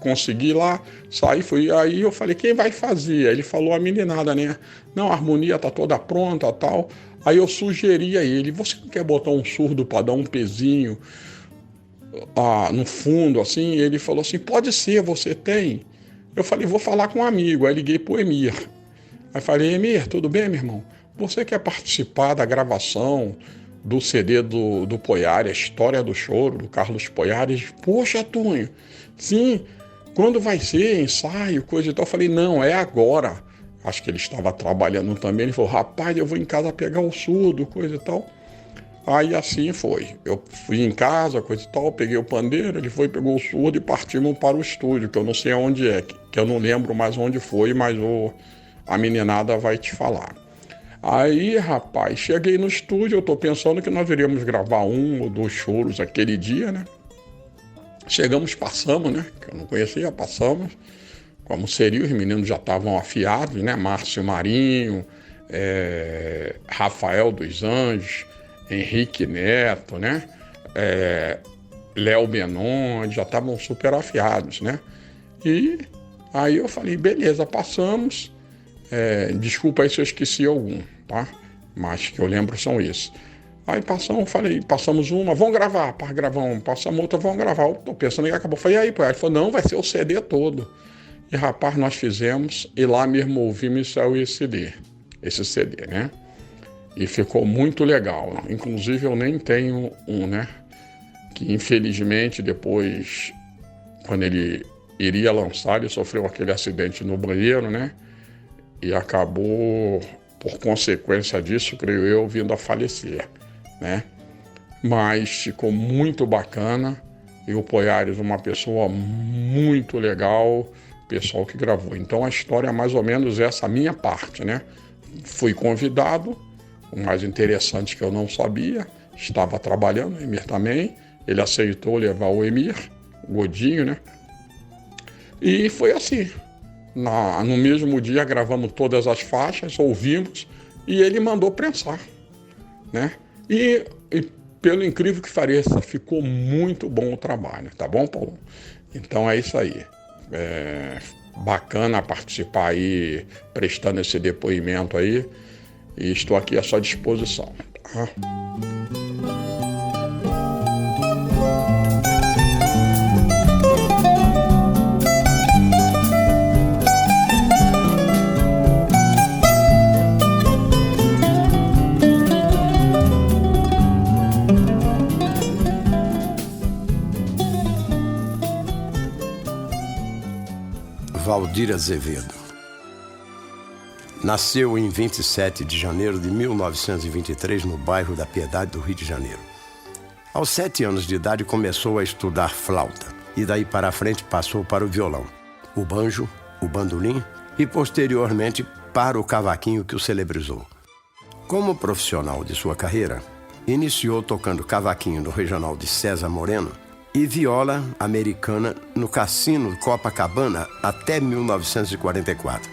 consegui lá, saí, fui, aí eu falei, quem vai fazer? Aí ele falou, a meninada, né? Não, a harmonia tá toda pronta, tal. Aí eu sugeri a ele, você não quer botar um surdo para dar um pezinho no fundo, assim? Ele falou assim, pode ser, você tem? Eu falei, vou falar com um amigo. Aí liguei pro Emir. Aí falei, Emir, tudo bem, meu irmão? Você quer participar da gravação do CD do Poiares, A História do Choro, do Carlos Poiares? Poxa, Tonho, sim. Quando vai ser ensaio, coisa e tal? Eu falei, não, é agora. Acho que ele estava trabalhando também. Ele falou, rapaz, eu vou em casa pegar o surdo, coisa e tal. Aí assim foi. Eu fui em casa, coisa e tal, peguei o pandeiro, ele foi, pegou o surdo e partimos para o estúdio, que eu não sei onde é, que eu não lembro mais onde foi, mas a meninada vai te falar. Aí, rapaz, cheguei no estúdio, eu tô pensando que nós iríamos gravar 1 ou 2 choros aquele dia, né? Chegamos, passamos, né? Que eu não conhecia, passamos. Como seria, os meninos já estavam afiados, né? Márcio Marinho, Rafael dos Anjos, Henrique Neto, né? Léo Benon, já estavam super afiados, né? E aí eu falei, beleza, passamos. Desculpa aí se eu esqueci algum, tá? Mas que eu lembro são esses. Aí passamos uma, vamos gravar, passamos outra, vamos gravar. Eu tô pensando que acabou. Falei, aí, pô, ele falou, não, vai ser o CD todo. E, rapaz, nós fizemos, e lá mesmo ouvimos e saiu esse CD, né? E ficou muito legal. Inclusive, eu nem tenho um, né? Que, infelizmente, depois, quando ele iria lançar, ele sofreu aquele acidente no banheiro, né? E acabou, por consequência disso, creio eu, vindo a falecer, né? Mas ficou muito bacana, e o Poiares, uma pessoa muito legal, pessoal que gravou. Então a história é mais ou menos essa minha parte, né? Fui convidado, o mais interessante que eu não sabia, estava trabalhando, o Emir também, ele aceitou levar o Emir, o Godinho, né? E foi assim, no mesmo dia gravamos todas as faixas, ouvimos, e ele mandou prensar, né? E pelo incrível que pareça, ficou muito bom o trabalho, tá bom, Paulo? Então é isso aí. Bacana participar aí, prestando esse depoimento aí, e estou aqui à sua disposição. Tá? Valdir Azevedo. Nasceu em 27 de janeiro de 1923 no bairro da Piedade do Rio de Janeiro. Aos 7 anos de idade começou a estudar flauta e daí para frente passou para o violão, o banjo, o bandolim e posteriormente para o cavaquinho que o celebrizou. Como profissional de sua carreira, iniciou tocando cavaquinho no Regional de César Moreno e viola americana no Cassino Copacabana até 1944.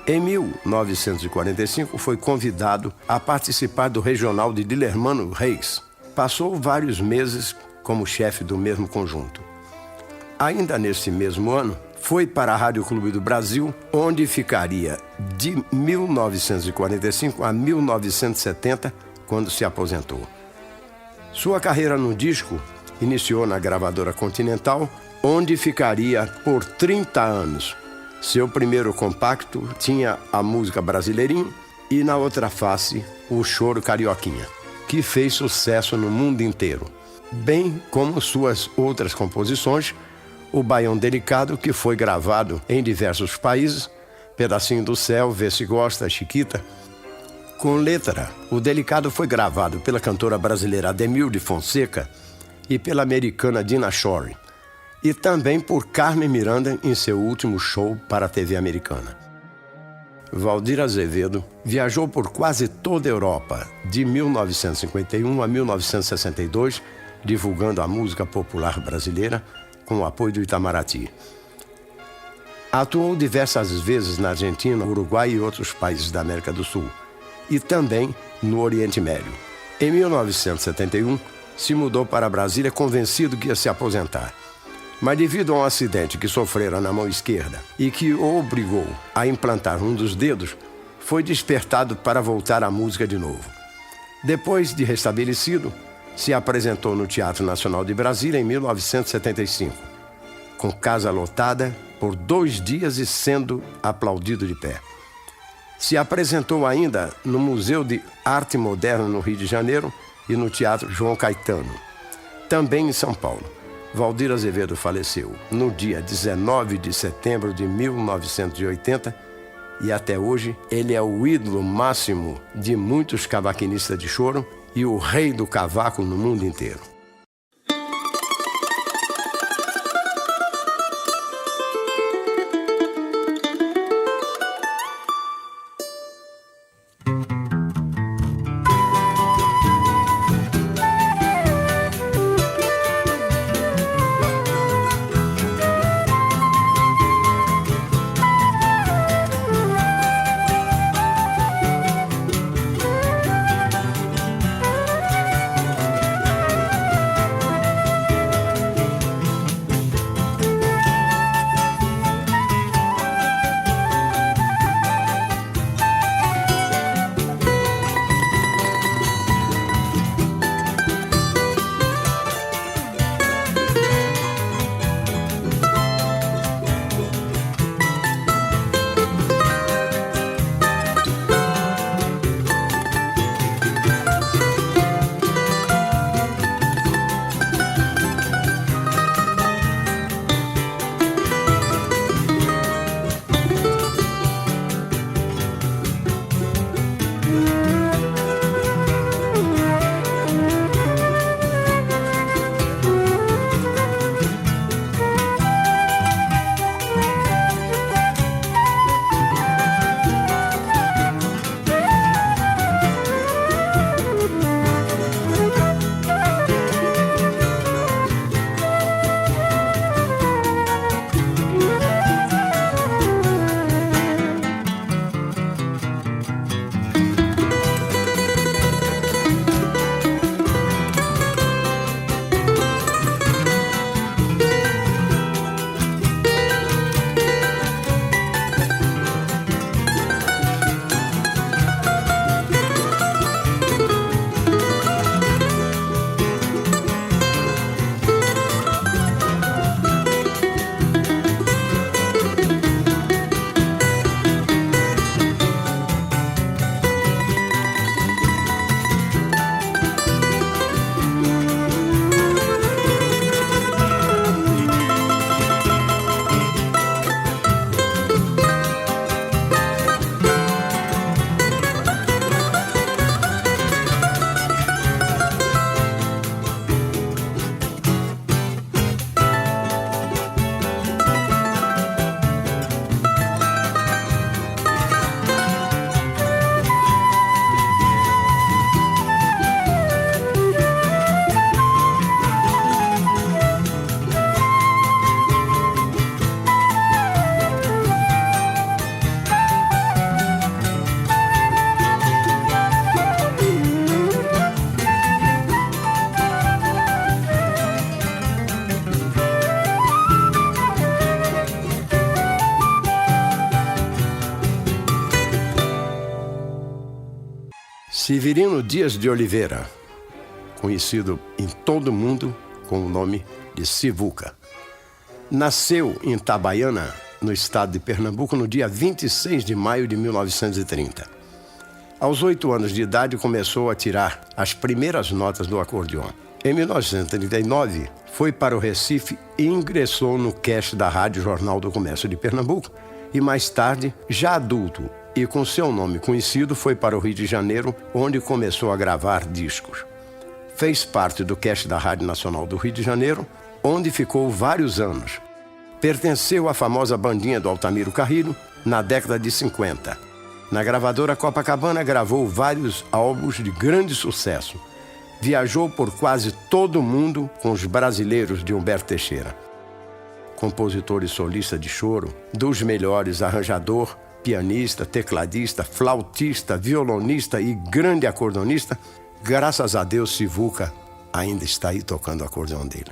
Em 1945, foi convidado a participar do Regional de Dilermano Reis. Passou vários meses como chefe do mesmo conjunto. Ainda nesse mesmo ano, foi para a Rádio Clube do Brasil, onde ficaria de 1945 a 1970, quando se aposentou. Sua carreira no disco iniciou na gravadora Continental, onde ficaria por 30 anos. Seu primeiro compacto tinha a música Brasileirinho e na outra face o Choro Carioquinha, que fez sucesso no mundo inteiro, bem como suas outras composições, o Baião Delicado, que foi gravado em diversos países, Pedacinho do Céu, Vê Se Gosta, Chiquita. Com letra, o Delicado foi gravado pela cantora brasileira Ademilde Fonseca e pela americana Dinah Shore, e também por Carmen Miranda em seu último show para a TV americana. Valdir Azevedo viajou por quase toda a Europa, de 1951 a 1962, divulgando a música popular brasileira com o apoio do Itamaraty. Atuou diversas vezes na Argentina, Uruguai e outros países da América do Sul, e também no Oriente Médio. Em 1971, se mudou para Brasília convencido que ia se aposentar. Mas devido a um acidente que sofrera na mão esquerda e que o obrigou a implantar um dos dedos, foi despertado para voltar à música de novo. Depois de restabelecido, se apresentou no Teatro Nacional de Brasília em 1975, com casa lotada por 2 dias e sendo aplaudido de pé. Se apresentou ainda no Museu de Arte Moderna no Rio de Janeiro e no Teatro João Caetano. Também em São Paulo. Valdir Azevedo faleceu no dia 19 de setembro de 1980 e até hoje ele é o ídolo máximo de muitos cavaquinistas de choro e o rei do cavaco no mundo inteiro. Severino Dias de Oliveira, conhecido em todo o mundo com o nome de Sivuca. Nasceu em Itabaiana, no estado de Pernambuco, no dia 26 de maio de 1930. Aos 8 anos de idade, começou a tirar as primeiras notas do acordeon. Em 1939, foi para o Recife e ingressou no cast da Rádio Jornal do Comércio de Pernambuco e, mais tarde, já adulto e com seu nome conhecido, foi para o Rio de Janeiro, onde começou a gravar discos. Fez parte do cast da Rádio Nacional do Rio de Janeiro, onde ficou vários anos. Pertenceu à famosa bandinha do Altamiro Carrilho na década de 50. Na gravadora Copacabana gravou vários álbuns de grande sucesso. Viajou por quase todo o mundo com os brasileiros de Humberto Teixeira. Compositor e solista de choro, dos melhores, arranjador, pianista, tecladista, flautista, violonista e grande acordeonista, graças a Deus, Sivuca ainda está aí tocando o acordeão dele.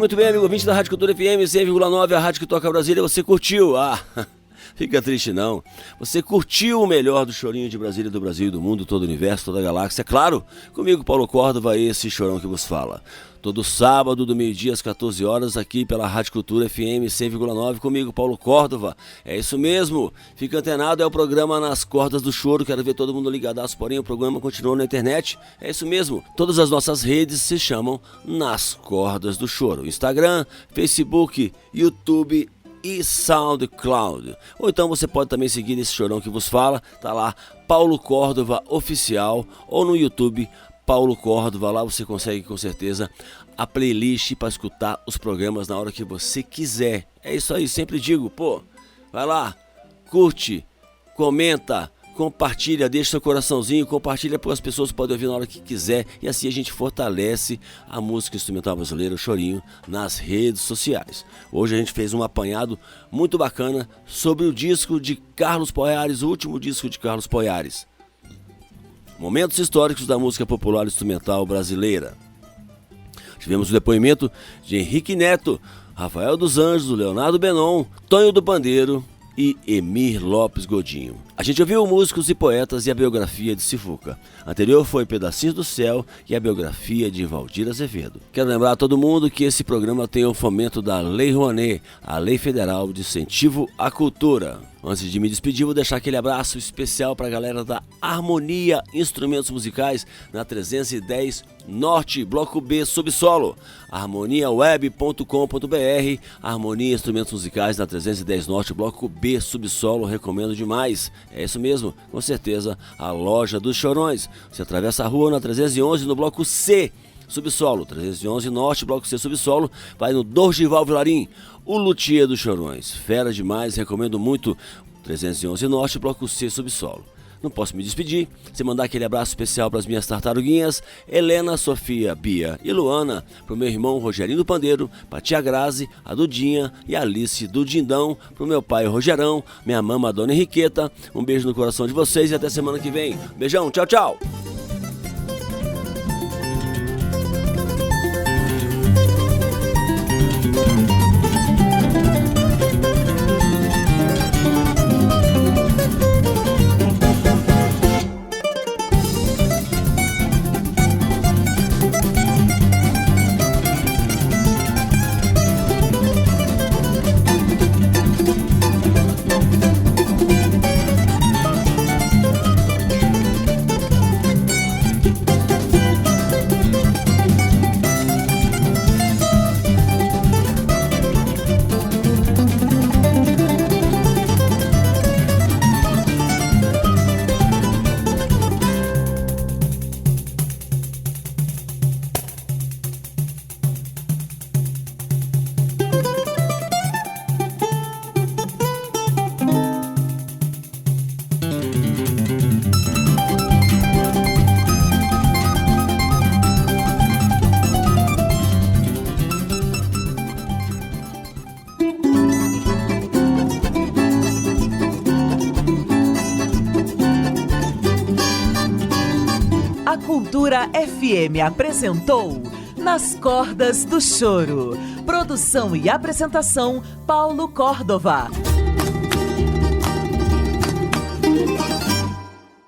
Muito bem, amigo ouvinte da Rádio Cultura FM 100,9, a rádio que toca Brasília. Você curtiu? Fica triste não. Você curtiu o melhor do Chorinho de Brasília, do Brasil e do mundo, todo o universo, toda a galáxia. Claro, comigo, Paulo Córdova, esse chorão que vos fala. Todo sábado, do meio-dia às 14 horas, aqui pela Rádio Cultura FM 100,9, comigo, Paulo Córdova. É isso mesmo. Fica antenado, é o programa Nas Cordas do Choro. Quero ver todo mundo ligadaço, porém o programa continua na internet. É isso mesmo. Todas as nossas redes se chamam Nas Cordas do Choro. Instagram, Facebook, YouTube e SoundCloud. Ou então você pode também seguir esse chorão que vos fala. Tá lá, Paulo Córdova Oficial, ou no YouTube, Paulo Córdova. Lá você consegue com certeza a playlist para escutar os programas na hora que você quiser. É isso aí, sempre digo, vai lá, curte, comenta, compartilha, deixa seu coraçãozinho, compartilha para as pessoas podem ouvir na hora que quiser, e assim a gente fortalece a música instrumental brasileira, o Chorinho, nas redes sociais. Hoje a gente fez um apanhado muito bacana sobre o disco de Carlos Poiares, o último disco de Carlos Poiares. Momentos históricos da música popular instrumental brasileira. Tivemos o depoimento de Henrique Neto, Rafael dos Anjos, Leonardo Benon, Tonho do Pandeiro e Emir Lopes Godinho. A gente ouviu Músicos e Poetas e a biografia de Sifuca. Anterior foi Pedacinhos do Céu e a biografia de Valdir Azevedo. Quero lembrar a todo mundo que esse programa tem o fomento da Lei Rouanet, a Lei Federal de Incentivo à Cultura. Antes de me despedir, vou deixar aquele abraço especial para a galera da Harmonia Instrumentos Musicais, na 310 Norte, Bloco B, Subsolo. harmoniaweb.com.br, Harmonia Instrumentos Musicais, na 310 Norte, Bloco B, Subsolo, recomendo demais. É isso mesmo, com certeza, a loja dos Chorões. Você atravessa a rua na 311, no Bloco C, Subsolo, 311 Norte, Bloco C, Subsolo, vai no Dorgival Vilarim, o luthier dos Chorões. Fera demais, recomendo muito, 311 Norte, Bloco C, Subsolo. Não posso me despedir sem mandar aquele abraço especial para as minhas tartaruguinhas, Helena, Sofia, Bia e Luana, para o meu irmão Rogerinho do Pandeiro, para a tia Grazi, a Dudinha e a Alice do Dindão, para o meu pai Rogerão, minha mama Dona Henriqueta. Um beijo no coração de vocês e até semana que vem. Beijão, tchau, tchau! Cultura FM apresentou Nas Cordas do Choro. Produção e apresentação, Paulo Córdova.